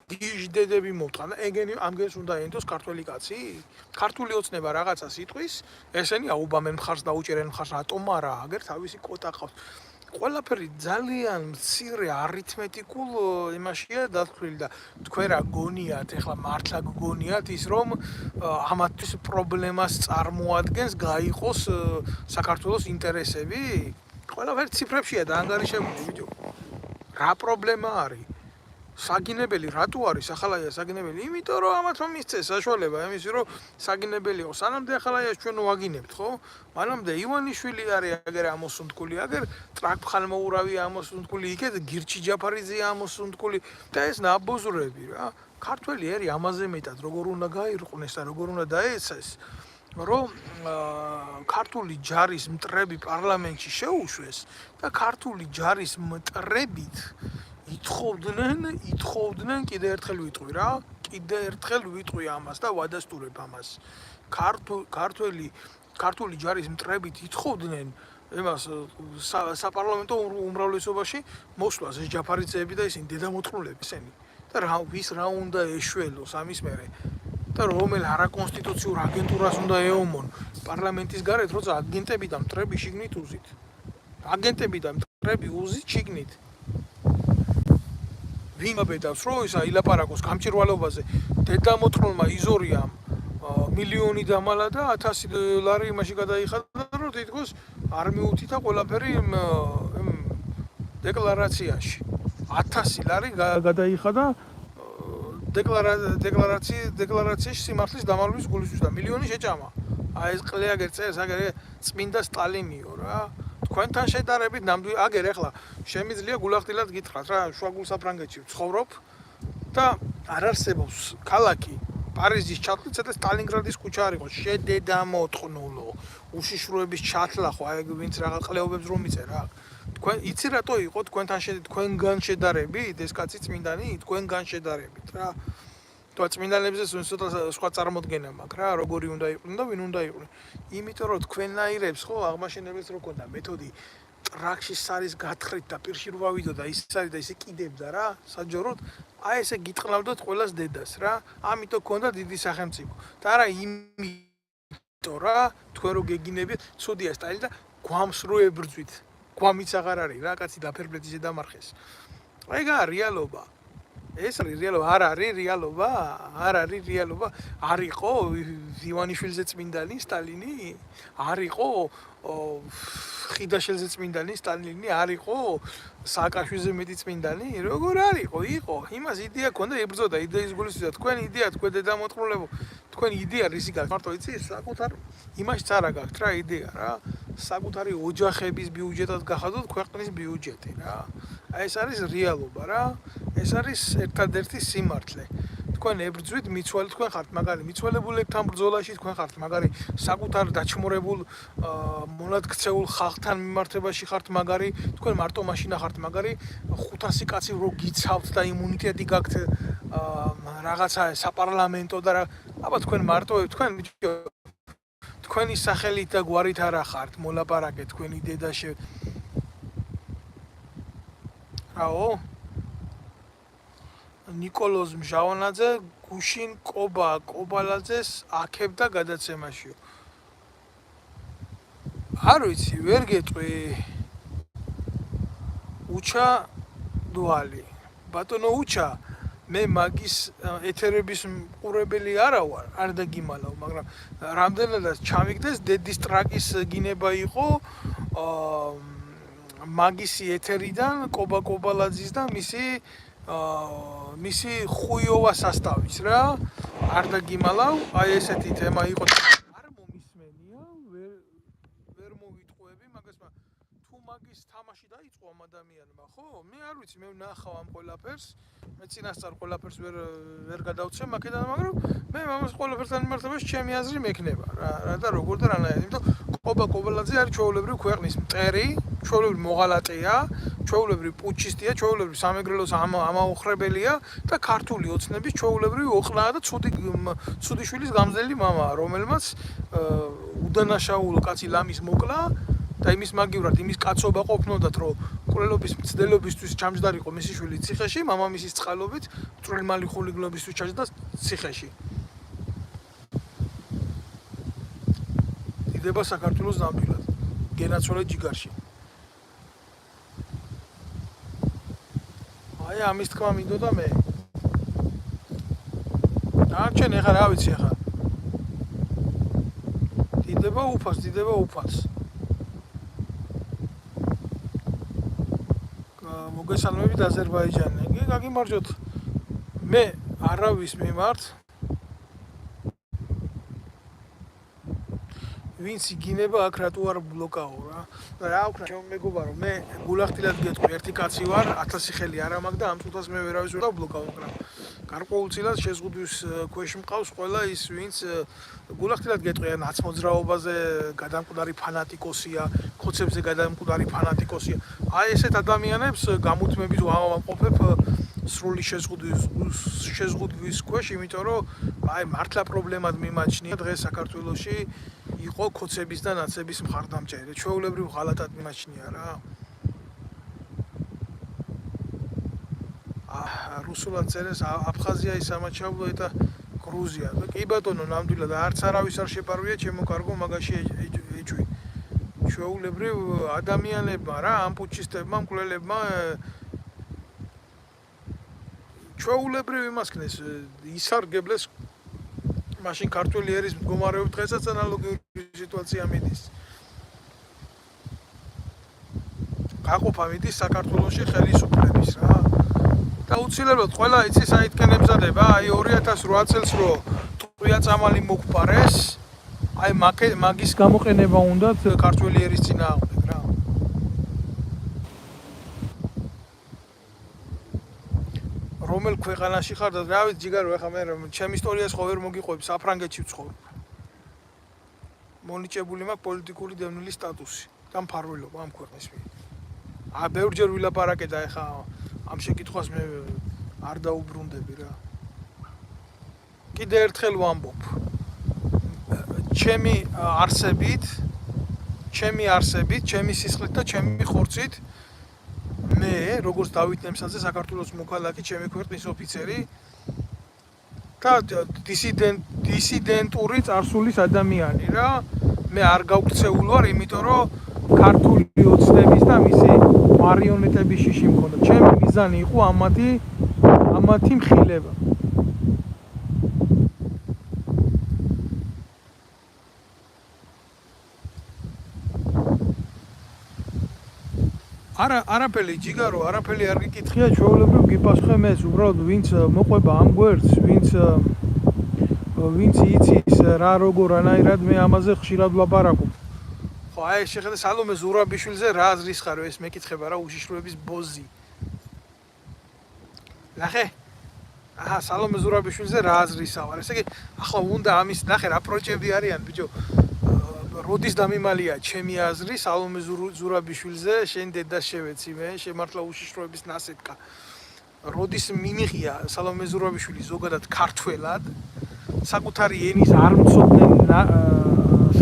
დიჟდედები მოვტყან და ეგენი ამგენს უნდა ენდოს ქართველი კაცი? ქართული ოცნება რაღაცას იტყვის, ესენი აუბამენ მხარს დაუჭერენ მხარს რატომ არა, აგერ თავისი კოტა ყავს. ყველაფერი ძალიან მცირე არითმეტიკულ იმაშია დათვლილი და თქვენ რა გონიათ, ეხლა მართლა გგონიათ ის რომ ამათთვის პრობლემას წარმოადგენს გაიყოს საქართველოს ინტერესები? ყველაფერი ციფრებშია დაანგარიშებული ბიჭო. რა პრობლემა არის? საგინებელი რატო არის ახალაია საგინებელი? იმიტომ რომ ამათ რომ მისცეს საშუალება იმისი რომ საგინებელი იყოს. სანამდე ახალაიას ჩვენ ვაგინებთ, ხო? მანამდე ივანიშვილი არის აგერ ამოსუნთქული, აგერ ტრაქფხალმოურავი ამოსუნთქული, იქეთ გირჩი ჯაფარიძე ამოსუნთქული და ეს ნაბოზრები რა. ქართველი ერი ამაზე მეტად როგორ უნდა გაირყვნეს და როგორ უნდა დაეცეს, რომ ქართული ჯარის მტრები პარლამენტში შეუშვეს და ქართული ჯარის მტრებით ითხოვდნენ კიდე ერთხელ ვიტყვი რა, კიდე ერთხელ ვიტყვი ამას და ვადასტურებ ამას. ქართული ჯარის მტრებით ითხოვდნენ იმას საპარლამენტო უმრავლესობაში მოსვლას ეს ჯაფარიძეები და ისინი დედამოწყნულები ისინი და ვის რა უნდა ეშველოს ამის მერე და რომელ არაკონსტიტუციურ აგენტურას უნდა ეომონ პარლამენტის გარეთ როცა აგენტები და მტრები შიგნით უზით აგენტები და მტრები უზით შიგნით ვინ აბედავს რომ ისა ილაპარაკოს გამჭირვალობაზე დედამოწყნულმა იზორიამ მილიონი დამალა და $1000 იმაში გადაიხადა რომ თითქოს არ მიუთითა ყველაფერი დეკლარაციაში $1000 გადაიხადა დეკლარაციაში სიმართლის დამალულის გულისთვის და მილიონი შეჭამა აი ეს ყლეაგერ წერს აგერ წმინდა სტალინიო რა თქვენთან შედარებით ნამდვილად აგერ ახლა შემიძლია გულახდილად გითხრათ რა შუაგულ საფრანგეთში ვცხოვრობ და არ არსებობს ქალაქი პარიზის ჩათვლით და სტალინგრადის ქუჩა არ იყოს შედედამოწყნულო უშიშროების ჩათლა ხო აი ვინც რაღაც ყლეობებს რომ იწერ რა თქვენ იცი რატო იყო თქვენგან შედარებით ეს კაცი წმინდანი თქვენგან შედარებით რა თუ წმინდანებზე ცოტა სხვა წარმოდგენა მაქვს რა როგორი უნდა იყვნენ და ვინ უნდა იყვნენ იმიტომ რომ თქვენნაირებს ხო აღმაშენებელს რო ქონდა მეთოდი ტრაქში სარის გათხრით და პირში რო ვავიდო და ის არის და ისე კიდებდა რა საჯაროდ აი ესე გიტყნავდათ ყველას დედას რა ამიტომ ქონდა დიდი სახელმწიფო და არა იმიტომ რა თქვენ რო გეგინებით ცუდია სტალი და გვამს რო ებრძვით გვამიც აღარ არის რა კაცი დაფერბლეთ ისე დამარხეს ეგა რეალობა ეს არის რეალობა არ არის რეალობა არ არის რეალობა არ იყო ივანიშვილზე წმინდანი სტალინი არ იყო ხიდაშელზე წმინდანი სტალინი არ იყო სააკაშვილზე მეტი წმინდანი როგორ არ იყო იმას იდეა ქონდა ებრძოდა იდეის გულისხმობა თქვენ იდეა თქვენ დედამოწყნულებო თქვენ იდეა რისი გაქვთ მარტო იცი საკუთარ იმაშიც არა გაქვთ რა იდეა რა საკუთარი ოჯახების ბიუჯეტად გახადოთ ქვეყნის ბიუჯეტი რა აი ეს არის რეალობა რა ეს არის ერთადერთი სიმართლე თქვენ ებრძვით მიცვალე თქვენ ხართ მაგარი მიცვალებულებთან ბრძოლაში თქვენ ხართ მაგარი საკუთარ დაჩმორებულ მონადგცეულ ხალხთან მიმართებაში ხართ მაგარი თქვენ მარტო მაშინა ხართ მაგარი 500 კაცი რო გიცავთ და იმუნიტეტი გაქვთ რაღაცა საპარლამენტო და რა აბა თქვენ მარტოებ თქვენ თქვენი სახელით და გვარით არა ხართ მოლაპარაკე თქვენი დედაშე რაო ნიკოლოზ მჟავანაძე გუშინ კობალაძეს აქებდა გადაცემაშიო არ ვიცი ვერ გეტყვი უჩა დუალი ბატონო უჩა მე მაგის ეთერების მყურებელი არა ვარ არ დაგიმალავ მაგრამ რამდენადაც ჩამიგდეს დედის ტრაკის გინება იყო მაგისი ეთერიდან კობალაძის და მისი ხუიოვა სასტავის რა არ დაგიმალავ აი ესეთი თემა იყო არ მომისმენია ვერ მოვიტყვები მაგას თუ მაგის თამაში დაიწყო ამ ადამიანმა ხო მე არ ვიცი მე ვნახავ ამ ყველაფერს მე წინასწარ ყველაფერს ვერ გადავცემ აქედან მაგრამ მე ამას ყველაფერსთან მიმართებაში ჩემი აზრი მექნება რა და როგორ და რანაირად იმიტომ კობალაძე არის ჩვეულებრივ ქვეყნის მტერი ჩვეულებრივ მოღალატეა ჩვეულებრივ პუჩისტია ჩვეულებრივ სამეგრელოს ამაუხრებელია და ქართული ოცნების ჩვეულებრივ ოყნაა და ცუდი შვილის გამძლელი მამაა რომელმაც უდანაშაულო კაცი ლამის მოკლა და იმის მაგივრად იმის კაცობა ყოფნოდათ რომ მკვლელობის მცდელობისთვის ჩამჯდარიყო მისი შვილი ციხეში მამამისის წყალობით მწვრილმალი ხულიგლობისთვის ჩაჯდა ციხეში დიდება საქართველოს ნამდვილად გენაცვალე ჯიგარში აი ამის თქმა მინდოდა მე დარჩენ ეხლა რა ვიცი ეხლა დიდება უფალს მოგესალმებით აზერბაიჯანი გაგიმარჯოთ მე არავის მიმართ ვინც იგინება აქ რატო არ ბლოკაო რა აქვს ჩემ მეგობარო მე გულახდილად გეტყვი ერთი კაცი ვარ 1000 ხელი არ ამაქვს და ამ წუთას მე ვერავის ვერ დაბლოკავ მაგრამ გარკვეულწილად შეზღუდვის ქვეშ მყავს ყველა ის ვინც გულახდილად გეტყვი ნაც მოძრაობაზე გადამკვდარი ფანატიკოსია ხოცებზე გადამკვდარი ფანატიკოსია აი ესეთ ადამიანებს გამუთმებით ვამყოფებ სრული შეზღუდვის ქვეშ იმიტომ რომ აი მართლა პრობლემად მიმაჩნია დღეს საქართველოში იყო ქოცების და ნაცების მხარდამჭერი. ჩვეულებრივ ღალატად მიმაჩნია რა. რუსულად წერეს აფხაზია, სამაჩაბლო და გრუზია. და კი ბატონო, ნამდვილად არც არავის არ შეპარვია ჩემო კარგო მაგაში ეჭვი. ჩვეულებრივ ადამიანებმა რა, ამ პუჩისტებმა, მკვლელებმა ჩვეულებრივ იმას ქნეს, ისარგებლეს მაშინ ქართველი ერის მდგომარეობით დღესაც ანალოგიური სიტუაცია მიდის. გაყოფა მიდის საქართველოში ხელისუფლების რა. და უცილებლად ყველა იცის აითქენ ემზადება, აი 2008 წელს რო ტყვია წამალი მოგპარეს, აი მაგის გამოყენება უნდათ ქართველი ერის წინააღმდეგ რა. რომელ ქვეყანაში ხარ და რა ვიცი ჯიგარო, ეხლა მე ჩემ ისტორიას ხო ვერ მოგიყვები, საფრანგეთში ვცხოვრობ. მონიჭებული მაქვს პოლიტიკური დევნილის სტატუსი და მფარველობა ამ ქვეყნის მიერ. ბევრჯერ ვილაპარაკე და ეხლა ამ შეკითხვას მე არ დაუბრუნდები რა. კიდე ერთხელ ვამბობ. ჩემი არსებით, ჩემი სისხლით და ჩემი ხორცით მე, როგორც დავით ნემსაძე, საქართველოს მოქალაქე, ჩემი ქვეყნის ოფიცერი და დისიდენტური წარსულის ადამიანი რა. მე არ გავქცეულ ვარ, იმიტომ რომ ქართული ოცნების და მისი მარიონეტების შიში მქონდა. ჩემი მიზანი იყო ამათი მხილება. არაფერი ჯიგარო, არაფერი არ გიკითხია, ჩვეულებრივ გიპასუხე მე, უბრალოდ ვინც მოყვება ამ გვერდს, ვინც იცის რა როგორ ანაირად მე ამაზე ხშირად ვლაპარაკობ. ხო, აი შეხედე სალომე ზურაბიშვილზე რა აზრის ხარ ეს მეკითხება რა უშიშროების ბოზი. ნახე? აჰა, სალომე ზურაბიშვილზე რა აზრისა ვარ. ესე იგი, ახლა უნდა ამის ნახე რა პროჭები არიან, ბიჭო. როდის დამიმალია ჩემი აზრი სალომე ზურაბიშვილზე, შენ დედას შევეცი მე, შემართლა უშიშროების ნასეთქა. როდის მინიღია სალომე ზურაბიშვილი ზოგადად ქართველად, საკუთარი ენის არ მცოდნე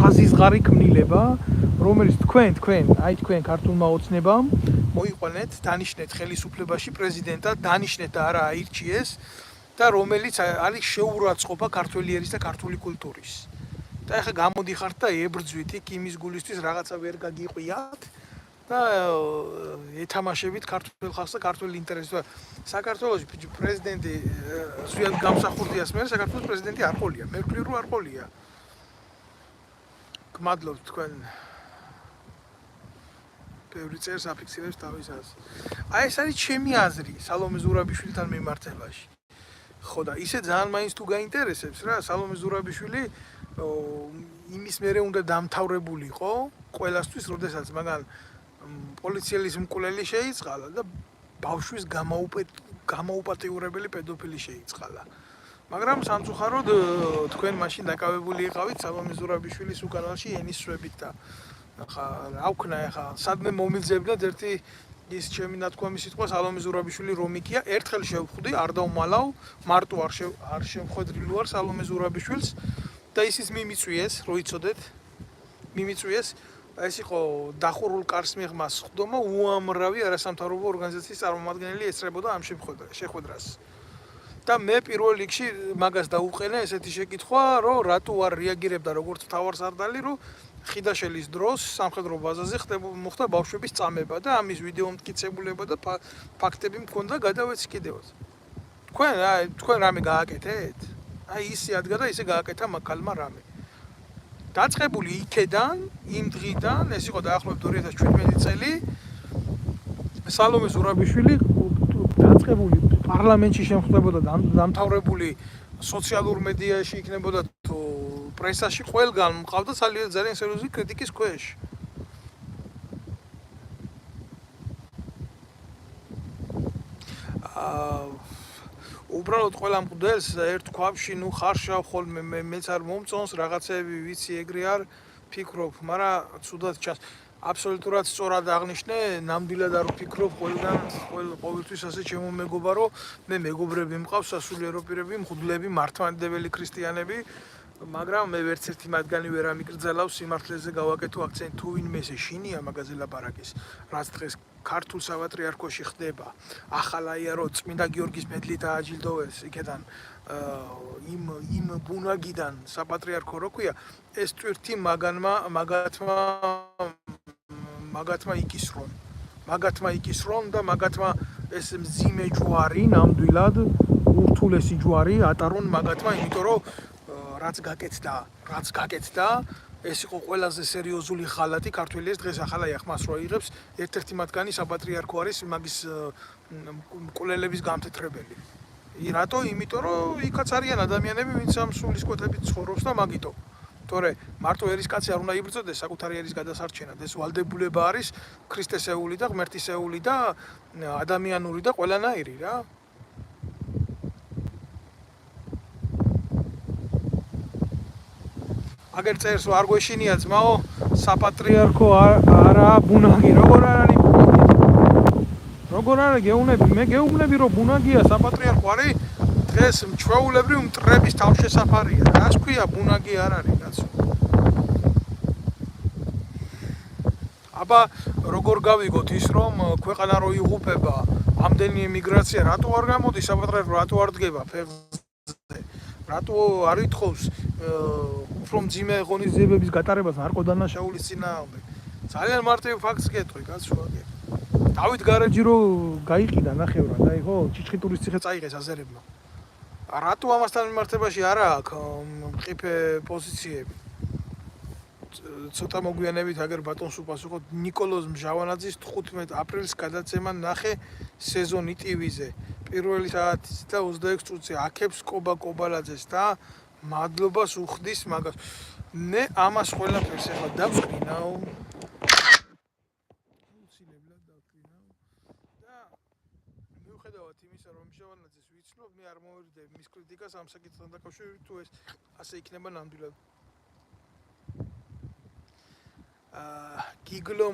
საზიზღარი ქმნილება, რომელიც თქვენ ქართულმა ოცნებამ მოიყვანეთ, დანიშნეთ ხელისუფლებაში პრეზიდენტად, დანიშნეთ და არა აირჩიეს და რომელიც არის შეურაცხყოფა ქართველი ერის და ქართული კულტურის. და ეხლა გამოდიხართ და ებრძვით იქ იმის გულისთვის რაღაცა ვერ გაგიყვიათ და ეთამაშებით ქართულ ხალხს და ქართულ ინტერესებს. საქართველოში პრეზიდენტი ზუსტად გამსახურდიას მე საქართველოს პრეზიდენტი არ ყოლია, მე ვფიქრობ რომ არ ყოლია. გმადლობთ თქვენ ბევრი წერს აფიქსირებს თავის აზრს. აი ეს არის ჩემი აზრი სალომე ზურაბიშვილთან მიმართებაში. ხო და ისე ძალიან მაინც თუ გაინტერესებს რა, სალომე ზურაბიშვილი იმის მერე უნდა დამთავრებულიყო ყველასთვის, როდესაც მაგან პოლიციელის მკვლელი შეიწყალა და ბავშვის გამოუპატიურებელი პედოფილი შეიწყალა. მაგრამ სამწუხაროდ თქვენ მაშინ დაკავებული იყავით სალომე ზურაბიშვილის უკანალში ენის შვებით და ახლა რა ვქნა ახლა სადმე მომიძებნად ერთი ის ჩემი ნათქვამი სიტყვა სალომე ზურაბიშვილი რომიქია, ერთხელ შევხვდი, არ დავმალავ, მარტო არ შევხვედრილი ვარ სალომე ზურაბიშვილს და ისიც მიმიწვიეს, რო იცოდეთ, მიმიწვიეს, ეს იყო დახურულ კარს მიღმა სხდომა უამრავი არასამთავრობო ორგანიზაციის წარმომადგენელი ესწრებოდა ამ შეხვედრას. და მე პირველ რიგში მაგას დაუყენე ესეთი შეკითხვა, რომ რატო არ რეაგირებდა როგორც მთავარსარდალი, რომ ხიდაშელის დროს სამხედრო ბაზაზე მოხდა ბავშვების წამება და ამის ვიდეო მტკიცებულება და ფაქტები მქონდა გადავეცი კიდევაც. თქვენ რამე გააკეთეთ? აი ისე ადგა და ისე გააკეთა მაგალმა რამე. დაწყებული იქედან, იმ დღიდან, ეს იყო დაახლოებით 2017 წელი, სალომე ზურაბიშვილი დაწყებული პარლამენტში შემხდებოდა დამთავრებული სოციალურ მედიაში იქნებოდა თუ პრესაში ყველგან მყავდა ძალიან სერიოზული კრიტიკის ქვეშ. უბრალოდ ყველა მყდელს ერთ ქვაბში ნუ ხარშავ ხოლმე მეც არ მომწონს რაღაცები ვიცი ეგრე არ ფიქრობ, მაგრამ ცუდად ჩანს. აბსოლუტურად სწორად აღნიშნე, ნამდვილად არ ვფიქრობ ყოველთვის ასე ჩემო მეგობარო, მე მეგობრები მყავს სასულიერო პირები, მღვდლები, მართლმადიდებელი ქრისტიანები, მაგრამ მე ვერც ერთი მათგანი ვერ ამიკრძალავს სიმართლეზე გავაკეთო აქცენტი თუ ვინმე შინია მაგაზე ლაპარაკის რაც დღეს ქართულ საპატრიარქოში ხდება ახალაია რო წმინდა გიორგის მედლი დააჯილდოვეს იქიდან იმ ბუნაგიდან საპატრიარქო რო ქვია ეს ტვირთი მაგათმა იკისრონ და მაგათმა ეს მძიმე ჯვარი ნამდვილად ურთულესი ჯვარი ატარონ მაგათმა იმიტომ რომ რაც გაკეთდა ეს იყო ყველაზე სერიოზული ხალათი ქართველის დღეს ახალაია ხმას რო იღებს ერთ-ერთი მათგანი საპატრიარქო არის მაგის მკვლელების გამთეთრებელი რატო იმიტომ რომ იქაც არიან ადამიანები ვინც ამ სულისკვეთებით ცხოვრობს და მაგიტო თორე მარტო ერისკაცი არ უნდა იბრძოდეს საკუთარი ერის გადასარჩენად ეს ვალდებულება არის ქრისტესეული და ღმერთისეული და ადამიანური და ყველანაირი რა აგერ წერს არ გვეშინია ძმაო საპატრიარქო არა ბუნაგი როგორ არა გეუბნები მე გეუბნები რომ ბუნაგია საპატრიარქო არის დღეს მჩვეულებრივ მტრების თავშესაფარია რას ქვია ბუნაგი არ არის კაცო აბა როგორ გავიგოთ ის რომ ქვეყანა რო იღუპება ამდენი ემიგრაცია რატო არ გამოდის საპატრიარქო რატო არ დგება ფეხზე რატო არ ითხოვს უფრო მძიმე ღონისძიებების გატარებას ნარკოდანაშაულის წინააღმდეგ ძალიან მარტივ ფაქტს გეტყვი კაცო აგერ დავით გარეჯი რო გაიყიდა ნახევრად აი ხო ჩიჩხიტურის ციხე წაიღეს აზერებმა რატო ამასთან მიმართებაში არა აქვს მყიფე პოზიციები ცოტა მოგვიანებით აგერ ბატონს უპასუხოთ ნიკოლოზ მჟავანაძის 15 აპრილს გადაცემა ნახე სეზონი ტივიზე პირველი საათის და 26 წუთზე აქებს კობა კობალაძეს და მადლობას უხდის მაგას მე ამას ყველაფერს ახლა დავსკრინავ და მიუხედავად იმისა რომ მჟავანაძეს ვიცნობ მე არ მოვერდებ მის კრიტიკას ამ საკითხთან დაკავშირებით თუ ეს ასე იქნება ნამდვილად გიგლო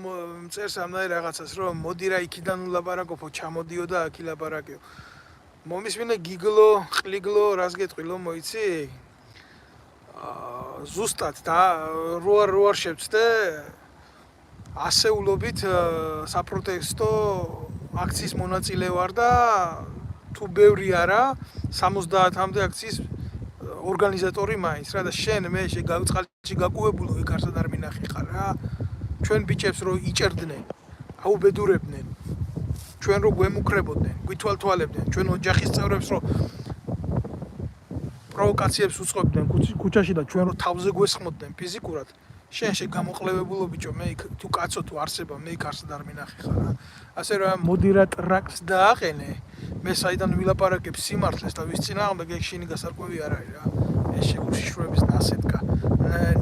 მწერს ამნაირ რაღაცას რომ მოდი რა იქიდან ვლაპარაკობ ჩამოდიო და აქ ილაპარაკეო მომისმინე გიგლო ყლიგლო რას გეტყვი ლო მოიცი ზუსტად და რო არ შევწდე ასეულობით საპროტესტო აქციის მონაწილე ვარ და თუ ბევრი არა 70-მდე აქციის ორგანიზატორი მაინც რა და შენ მე შეგავწყალში გაკუებულო ეგ არსად არ მინახე ხარ რა ჩვენ ბიჭებს რო იჭერდნენ აუბედურებდნენ ჩვენ რო გვემუქრებოდნენ გვითვალთვალებდნენ ჩვენ ოჯახის წევრებს რო პროვოკაციებს უწყობდნენ ქუჩაში და ჩვენ რო თავზე გვესხმოდნენ ფიზიკურად შენ შეგამოყლებებულო ბიჭო მე იქ თუ კაცო თუ არსება მე იქ არსად არ მინახე ხარ რა ასე რომ მოდირატრაკს დააყენე მე საიდან ვილაპარაკებ სიმართლეს და ვის წინააღმდეგ ეგ შენი გასარკვევი არ არის რა ეს შეუშიშროების ნასეთკა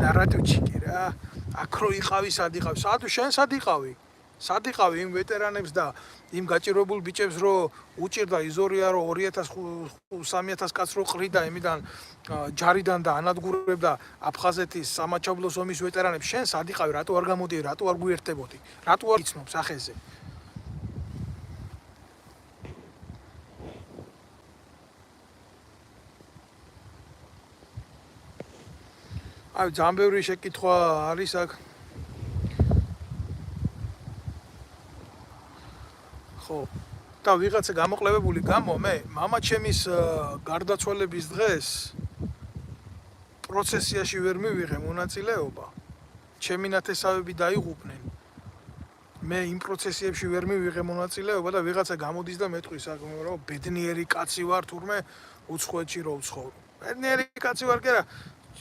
ნარატივჩიკი რა აქრო იყავი სად იყავი სად იყავი იმ ვეტერანებს და იმ გაჭირვებულ ბიჭებს რო უჭირდა იზორია რო 2000-3000 კაც რო ყრიდა იმიდან ჯარიდან და ანადგურებდა აფხაზეთის სამაჩაბლოს ომის ვეტერანებს შენ სად იყავი რატო არ გამოდიე რატო არ გვიერთებოდი რატო არ იცნობ სახეზე აი ძალიან ბევრი შეკითხვა არის აქ ხო და ვიღაცა გამოყლებებული გამო მე მამა ჩემის გარდაცვალების დღეს პროცესიაში ვერ მივიღე მონაწილეობა ჩემი ნათესავები დაიღუპნენ მე იმ პროცესებში ვერ მივიღე მონაწილეობა და ვიღაცა გამოდის და მეტყვის რომ ბედნიერი კაცი ვარ თურმე უცხოეთში რო ვცხოვრ ბედნიერი კაცი ვარ კი რა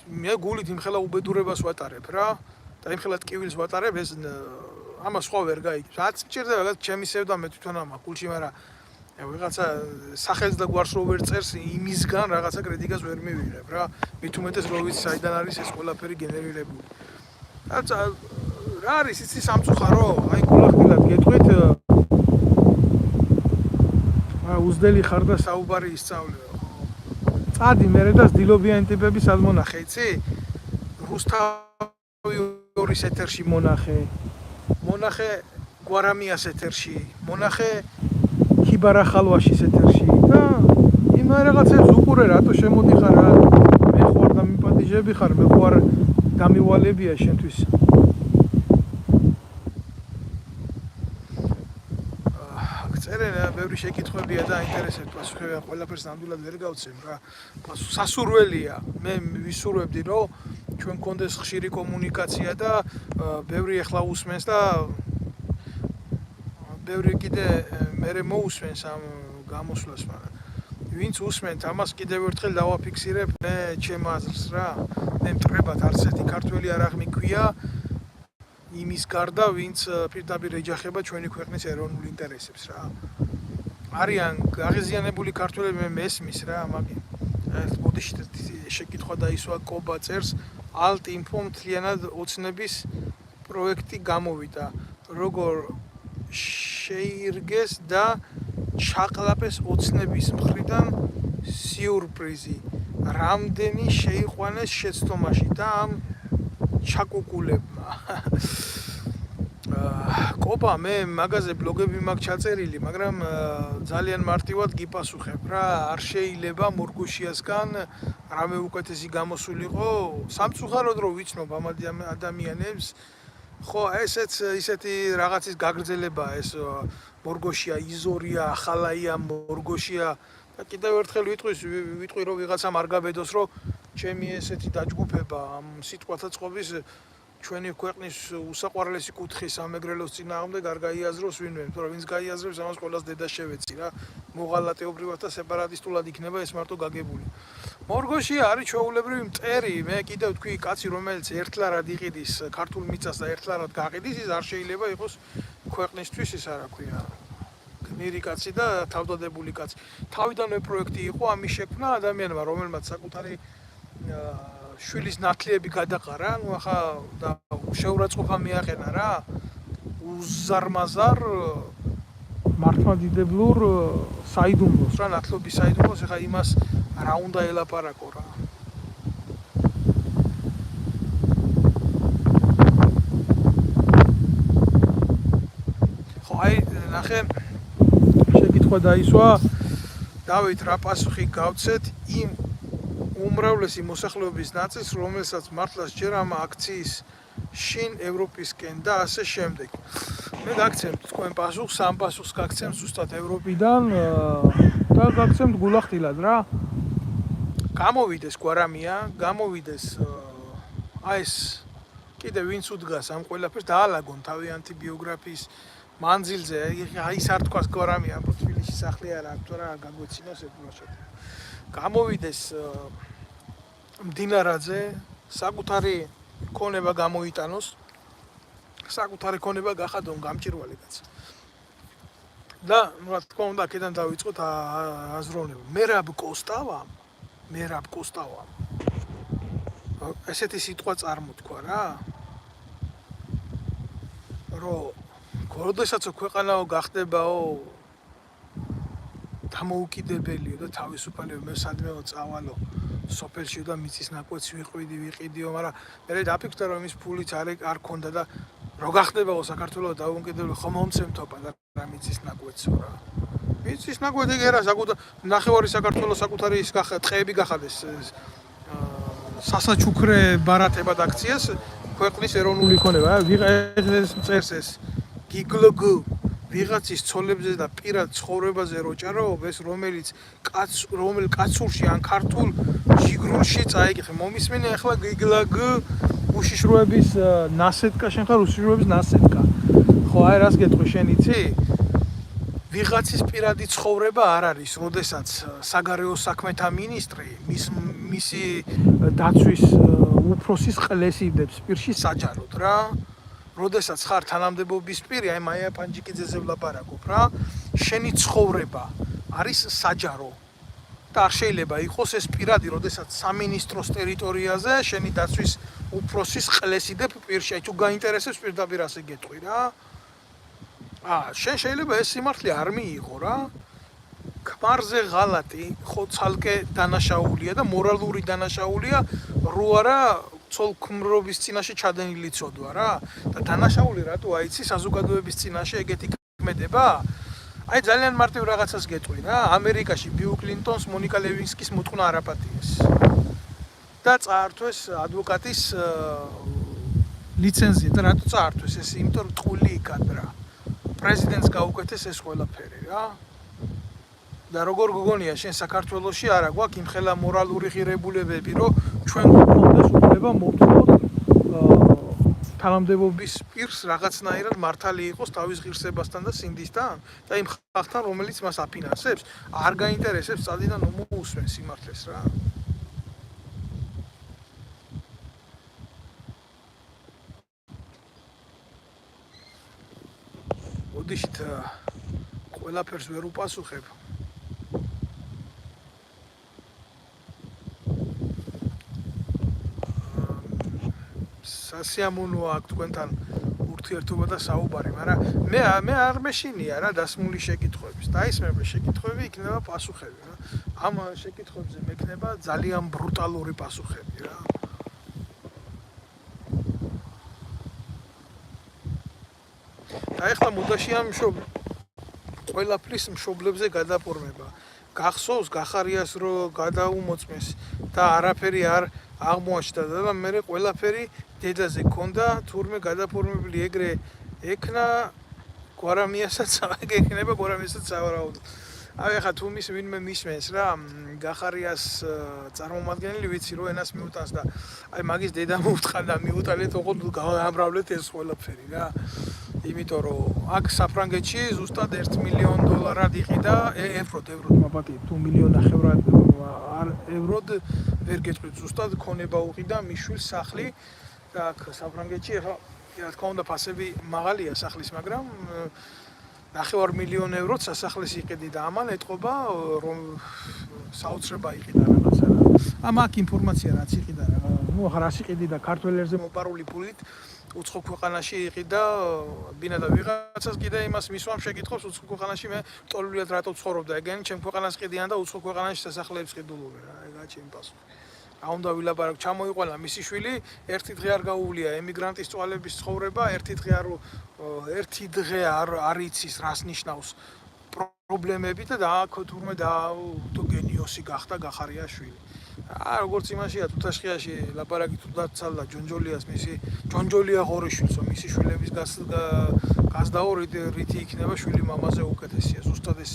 მე გულით იმხელა უბედურებას ვატარებ რა და იმხელა ტკივილს ვატარებ ეს ამას სხვა ვერ გაიგებს რაც მჭირდება რაღაც ჩემი სევდა მე თვითონ ამა გულში მაგრამ ვიღაცა სახელს და გვარს რო ვერ წერს იმისგან რაღაცა კრიტიკას ვერ მივიღებ რა მით უმეტეს რო ვიცი საიდან არის ეს ყველაფერი გენერირებული რა არის იცი სამწუხარო აი გულახდილად გეტყვით უზდელი ხარ და საუბარი ისწავლეო წადი მერე და ძდილობიან ტიპები სად მონახე იცი რუსთავი ორის ეთერში მონახე გვარამიას ეთერში მონახე ქიბარახალვაშის ეთერში და იმ რაღაცებს უყურე რატო შემოდიხარ რა მე ხوار და მიპატიჟე მესაჯები ხარ, მე ხო არ გამივალებია შენთვის. წერენ ბევრი შეკითხვებია და აინტერესებს პასუხებია, ყველაფერს ნამდვილად ვერ გავცემ რა. სასურველია. მე ვისურვებდი, რომ ჩვენ გქონდეს ხშირი კომუნიკაცია და ბევრი ახლა უსმენს და ბევრი კიდე მერე მოусმენს ამ გამოსვლას, მაგრამ ვინც უსმენთ, ამას კიდევ ერთხელ დავაფიქსირებ მე ჩემ აზრს რა. მე მტრებად არც ერთი ქართველი არ აღმიქვია იმის გარდა, ვინც პირდაპირ ეჯახება ჩვენი ქვეყნის ეროვნულ ინტერესებს რა. არიან აღიზიანებული ქართველები, მე მესმის რა, მაგინ. ბოდიში შეკითხვა დაისვა კობა წერს, ალტ-ინფო მთლიანად ოცნების პროექტი გამოვიდა. როგორ შეირგეს და ჩაყლაპეს ოცნების მხრიდან სიურპრიზი. რამდენი შეიყვანეს შეცდომაში და ამ ჩაკუკულებმა. კობა, მე მაგაზე ბლოგები მაქვს ჩაწერილი, მაგრამ ძალიან მარტივად გიპასუხებ რა. არ შეიძლება მორგოშიასგან რამე უკეთესი გამოსულიყო. სამწუხაროდ რომ ვიცნობ ამ ადამიანებს, ხო, ესეც ისეთი რაღაცის გაგრძელებაა ეს მორგოშია, იზორია, ახალაია, მორგოშია და კიდევ ერთხელ ვიტყვი რომ ვიღაცამ არ გაბედოს რომ ჩემი ესეთი დაჯგუფება ამ სიტყვათა წყობის ჩვენი ქვეყნის უსაყვარლესი კუთხის სამეგრელოს წინააღმდეგ არ გაიაზროს ვინმე, თორემ ვინც გაიაზრებს ამას ყველას დედა შევეცი რა. მოღალატეობრივად და სეპარატისტულად იქნება ეს მარტო გაგებული. მორგოშია არის ჩვეულებრივი მტერი, მე კიდევ თქვი კაცი რომელიც ერთლარად იყიდის ქართულ მიწას და ერთლარად გაყიდის, ის არ შეიძლება იყოს ქვეყნისთვის ის არა ქვია. გმირი კაცი და თავდადებული კაცი. თავიდანვე პროექტი იყო ამის შექმნა ადამიანმა, რომელმაც საკუთარი შვილის ნათლიები გადაყარა, ნუ ახლა და შეურაცხყოფა მიაყენა რა. უზარმაზარ მართლმადიდებლურ საიდუმლოს რა, ნათლობის საიდუმლოს, ახლა იმას რა უნდა ელაპარაკო რა. ხო, აი, ნახე, შეკითხვა დაისვა, დავით, რა პასუხი გავცეთ იმ უმრავლესი მოსახლეობის ნაწილს, რომელსაც მართლაც ჯერ ამ აქციის შინ ევროპისკენ და ასე შემდეგ. მე გაგცემთ თქვენ პასუხს, ამ პასუხს გაგცემთ ზუსტად ევროპიდან და გაგცემთ გულახდილად რა. გამოვიდეს გვარამია, გამოვიდეს აი ეს კიდე ვინც უდგას ამ ყველაფერს დაალაგონ თავიანთი ბიოგრაფიის მანძილზე, აი ის არ თქვას გვარამია, თბილისში სახლი არ აქვს რა, გაგვეცინოს ეთნოშეთ. გამოვიდეს მდინარაძე, საკუთარი ქონება გამოიტანოს, საკუთარი ქონება გახადონ გამჭირვალი კაცი. და რა თქმა უნდა, აქედან დავიწყოთ აზროვნება. მერაბ კოსტავამ. ესეთი სიტყვა წარმოთქვა რა. რომ როდესაც ქვეყანაო გახდებაო დამოუკიდებელიო და თავისუფალიო მე სადმეო წავალო სოფელში და მიწის ნაკვეთს ვიყიდიო, მაგრამ მე დაფიქრდა რომ ის ფულიც არ ქონდა და რო გახდებაო საქართველოს დაუკიდებელი ხომ მომცემთობა და რა მიწის ნაკვეთსო რა. მიწის ნაკვეთი კი არა, ნახევარი საქართველოს საკუთარი ის ტყეები გახადეს სასაჩუქრე ბარათებად აქციას ქვეყნის ეროვნული ქონება. ვიღაც წერს ეს გიგლოგ ვიღაცის ცოლებზე და პირად ცხოვრებაზე როჭარაობ, ეს რომელიც კაცურში ან ქართულ ჟიგრუნში წაიკითხე. მომისმენი ახლა გიგლოგ უშიშროების ნასეტკა, შენ ხარ უშიშროების ნასეტკა. ხო, აი რას გეტყვი შენ იცი? ვიღაცის პირადი ცხოვრება არ არის, როდესაც საგარეო საქმეთა მინისტრი მისი დაცვის უფროსის ყლეს იდებს პირში საჯაროდ რა. როდესაც ხარ თანამდებობის პირი, აი მაია პანჯიკიძეზე ვლაპარაკობ რა, შენი ცხოვრება არის საჯარო და არ შეიძლება იყოს ეს პირადი, როდესაც სამინისტროს ტერიტორიაზე შენი დაცვის უფროსის ყლეს იდებ პირში. აი თუ გაინტერესებს პირდაპირ ასე გეტყვი რა. შენ შეიძლება ეს სიმართლე არ მიიღო რა. ქმარზე ღალატი ხო ცალკე დანაშაულია და მორალური დანაშაულია, რო არა ცოლ-ქმრობის წინაშე ჩადენილი ცოდვა რა. და დანაშაული რატო აიცი საზოგადოების წინაშე ეგეთი ქმედება? აი ძალიან მარტივ რაღაცას გეტყვი რა. ამერიკაში ბილ კლინტონს მონიკა ლევინსკის მოთხოვნა არ აპატიეს. და წაართვეს ადვოკატის ლიცენზია და რატო წაართვეს ეს? იმიტომ რომ ტყული იქადრა. პრეზიდენტს გაუკეთეს ეს ყველაფერი რა. და როგორ გგონია შენ საქართველოში არა გვაქვს იმხელა მორალური ღირებულებები, რომ ჩვენ გვქონდეს უფლება მოვთხოვოთ თანამდებობის პირს რაღაცნაირად მართალი იყოს თავის ღირსებასთან და სინდისთან და იმ ხალხთან, რომელიც მას აფინანსებს, არ გაინტერესებს წადიდან მოუსმენ სიმართლეს რა. ოდიშით ყველაფერს ვერ უპასუხებ. სასიამოვნოა აქ თქვენთან ურთიერთობა და საუბარი, მაგრამ მე არ მეშინია რა დასმული შეკითხვების. დაისმება შეკითხვები, იქნება პასუხები რა. ამ შეკითხვებზე მექნება ძალიან ბრუტალური პასუხები რა. და ეხლა მუდაში ამ ყველაფრის მშობლებზე გადაპორმება. გახსოვს გახარიას რომ გადაუმოწმეს და არაფერი არ აღმოაჩნდა და მე ყველაფერი დედაზე ქონდა, თურმე გადაფორმებული ეგრე ექნა გვარამიასაც ეგექნება გვარამიასაც სავარაუდო. ახლა თუ ვინმე მისმენს რა გახარიას წარმომადგენელი ვიცი რომ ენას მიუტანს და მაგის დედა მოუთხან და მიუტანეთ ოღონდ გამრავლეთ ეს ყველაფერი რა. იმიტომ რომ აქ საფრანგეთში ზუსტად $1 მილიონ იყიდა ევროდ მაპატი თუ $1,500,000 ევროდ ვერ გეტყვით ზუსტად ქონება უყიდა მიშვილს სახლი და აქ საფრანგეთში ახლა რა თქმა უნდა ფასები მაღალია სახლის მაგრამ €9,000,000 სასახლეს იყიდი და ამან ეთყობა რომ საოცრება იყიდა რაღაცა რა. აქ ინფორმაცია რაც იყიდა რა. ნუ ახლა რას იყიდი და ქართველერზე მოპარული ფულით უცხო ქვეყანაში იყიდა ბინა და ვიღაცას კიდე იმას მისვამ შეკითხვებს უცხო ქვეყანაში მე ტოლვილად რატო ცხოვრობდა ეგენი ჩემ ქვეყანას ყიდიან და უცხო ქვეყანაში სასახლეებს ყიდულობენ რა ეგაა ჩემი პასუხი. რა უნდა ვილაპარაკო ჩამოიყვანა მისი შვილი ერთი დღე არ გაუვლია ემიგრანტის წვალების ცხოვრება ერთი დღე არ იცის რას ნიშნავს პრობლემები და დააქო თურმე თუ გენიოსი გახდა გახარიაშვილი. როგორც იმაშია თუთაშხიაში ლაპარაკი თუ დაცალდა ჯონჯოლიას მისი ჯონჯოლია ღორიშვილსო მისი შვილების გასდაო რითი იქნება შვილი მამაზე უკეთესია ზუსტად ეს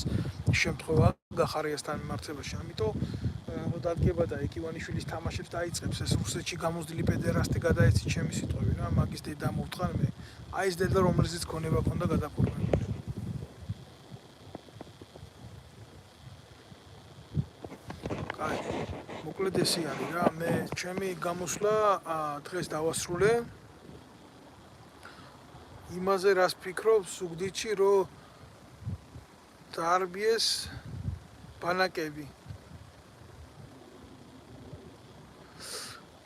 შემთხვევა გახარიასთან მიმართებაში ამიტომ დადგება და ეკივანიშვილის თამაშებს დაიწყებს ეს რუსეთში გამოსდილი პედერასტი გადაეცი ჩემი სიტყვები რა მაგის დედა მოვთხარ მე აი ეს დედა რომელზეც ქონება ქონდა გადაფორმებული. კაი მოკლედ ესე არის რა მე ჩემი გამოსვლა დღეს დავასრულე იმაზე რას ფიქრობ სუგდიდში რომ დაარბიეს ბანაკები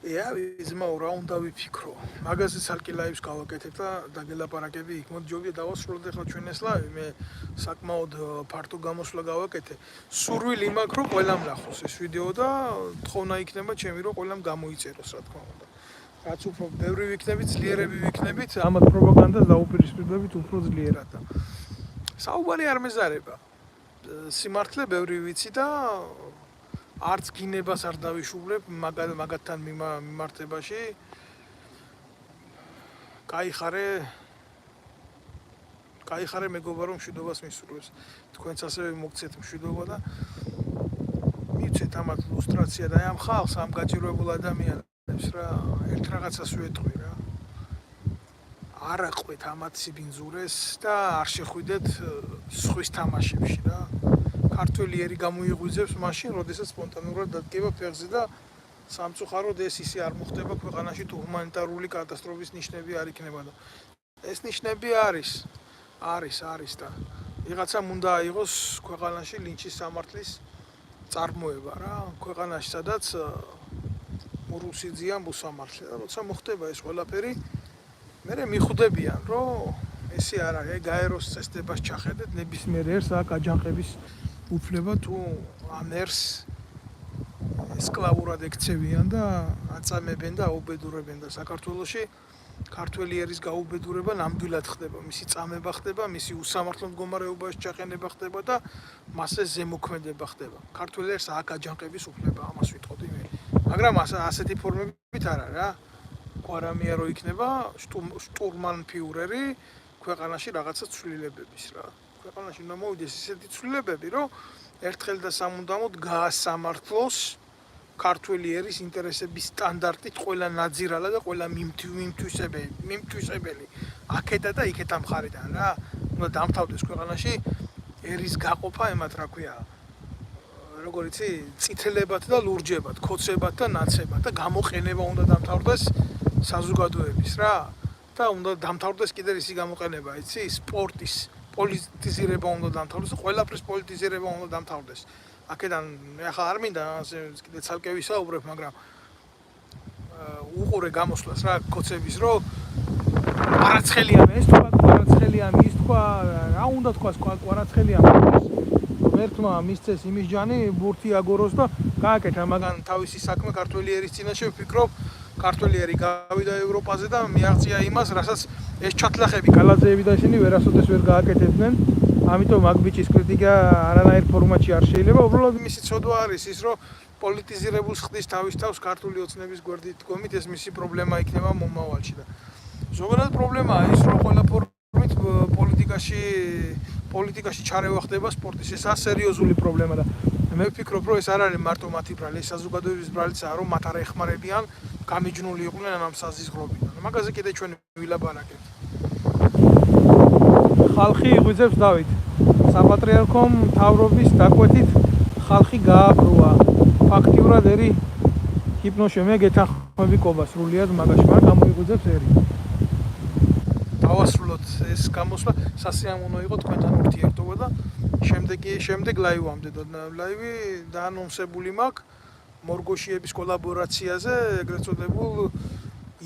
ზმაო რა უნდა ვიფიქრო მაგაზე სალკი ლაივს გავაკეთებ და დაგელაპარაკები იქ მოდი ჯობია დავასრულოთ ახლა ჩვენ ეს ლაივი მე საკმაოდ ფართო გამოსვლა გავაკეთე სურვილი მაქვს რომ ყველამ ნახოს ეს ვიდეო და თხოვნა იქნება ჩემი რომ ყველამ გამოიწეროს რა თქმა უნდა რაც უფრო ბევრი ვიქნებით ძლიერები ვიქნებით ამათ პროპაგანდას დაუპირისპირდებით უფრო ძლიერად და საუბარი არ მეზარება სიმართლე ბევრი ვიცი და არც გინებას არ დავიშუვლებ მაგათთან მიმართებაში კაიხარე მეგობრებო მშვიდობას მისურვებს თქვენც ასევე მოგცეთ მშვიდობა და მივცეთ ამათ ლუსტრაცია და ამ ხალხს ამ გაჭირვებულ ადამიანებს რა ერთ რაღაცას ვეთყვი რა არ აყვეთ ამათ სიბინძურეს და არ შეხვიდეთ სხვის თამაშებში რა ქართველი ერი გამოიღვიძებს მაშინ, როდესაც სპონტანურად დადგება ფეხზე და სამწუხაროდ ეს ისე არ მოხდება ქვეყანაში თუ ჰუმანიტარული კატასტროფის ნიშნები არ იქნება და ეს ნიშნები არის და ვიღაცამ უნდა აიღოს ქვეყანაში ლინჩის სამართლის წარმოება რა ქვეყანაში სადაც მურუსიძიან მოსამართლე და როცა მოხდება ეს ყველაფერი მე მიხვდებიან რომ ესე არ არის გაეროს წესდებას ჩახედეთ ნებისმიერ ერს აქ აჯანყების უფლება თუ ამ ერს სკლავურად ექცევიან და აწამებენ და აუბედურებენ და საქართველოში ქართველი ერის გაუბედურება ნამდვილად ხდება, მისი წამება ხდება, მისი უსამართლო მდგომარეობაში ჩაყენება ხდება და მასზე ზემოქმედება ხდება. ქართველ ერს აქ აჯანყების უფლება ამას ვიტყოდი მე. მაგრამ ასეთი ფორმებით არა რა. კვარამია რო იქნება შტურმანფიურერი ქვეყანაში რაღაცა ცვლილებების რა. ქვეყანაში უნდა მოვიდეს ისეთი ცვლილებები, რომ ერთხელ და სამუდამოდ გაასამართლოს ქართველი ერის ინტერესების სტანდარტით ყველა ნაძირალა და ყველა მიმთვისებელი აქეთა და იქეთა მხარიდან რა. უნდა დამთავრდეს ქვეყანაში ერის გაყოფა ემათ რა ქვია. როგორ იცი, წითლებად და ლურჯებად, ქოცებად და ნაცებად და გამოყენება უნდა დამთავრდეს საზოგადოების რა. და უნდა დამთავრდეს კიდევ ისი გამოყენება, იცი, სპორტის პოლიტიზირება უნდა დამთავრდეს, ყველაფრის პოლიტიზირება უნდა დამთავრდეს. აქედან ახლა არ მინდა კიდე ცალკე ვისაუბრებ, მაგრამ უყურე გამოსვლას რა ქოცების რო კვარაცხელიანი ეს თქვა კვარაცხელიანი ის თქვა რა უნდა თქვას კვარაცხელიანი ერთმა მისცეს იმის ჯანი ბურთი აგოროს და გააკეთა მაგან თავისი საქმე ქართველი ერის წინაშე ვფიქრობ ქართველი ერი გავიდა ევროპაზე და მიაღწია იმას რასაც ეს ჩათლახები კალაძეები და ისინი ვერასოდეს ვერ გააკეთებდნენ ამიტომ მაგ ბიჭის კრიტიკა არანაირ ფორმატში არ შეიძლება უბრალოდ მისი ცოდვა არის ის რომ პოლიტიზირებულს ხდის თავის თავს ქართული ოცნების გვერდით დგომით ეს მისი პრობლემა იქნება მომავალში და ზოგადად პრობლემაა ის რომ ყველა ფორმით პოლიტიკაში ჩარევა ხდება სპორტის ეს სერიოზული პრობლემა და მე ვფიქრობ რომ ეს არ არის მარტო მათი ბრალი ეს საზოგადოების ბრალიცაა რომ მათ არ ეხმარებიან გამიჯნული იყვნენ ამ საზიზღრობიდან მაგაზე კიდე ჩვენ ვილაპარაკებთ ხალხი იღვიძებს დავით საპატრიარქომ მთავრობის დაკვეთით ხალხი გააბრუა ფაქტიურად ერი ჰიპნოშე მე გეთანხმები კობა სრულიად მაგაში მაგრამ გამოიღვიძებს ერი დავასრულოთ ეს გამოსვლა სასიამოვნო იყო თქვენთან ურთიერთობა და შემდეგ ლაივამდე და ლაივი დაანონსებული მაქვს მორგოშიების კოლაბორაციაზე ეგრეთ წოდებულ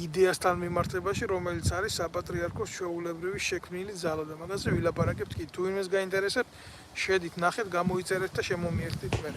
იდეასთან მიმართებაში რომელიც არის საპატრიარქოს ჩვეულებრივი შექმნილი ძალა და მაგაზე ვილაპარაკებთ კი თუ იმეს გაინტერესებთ შედით ნახეთ გამოიწერეთ და შემომიერთდით მე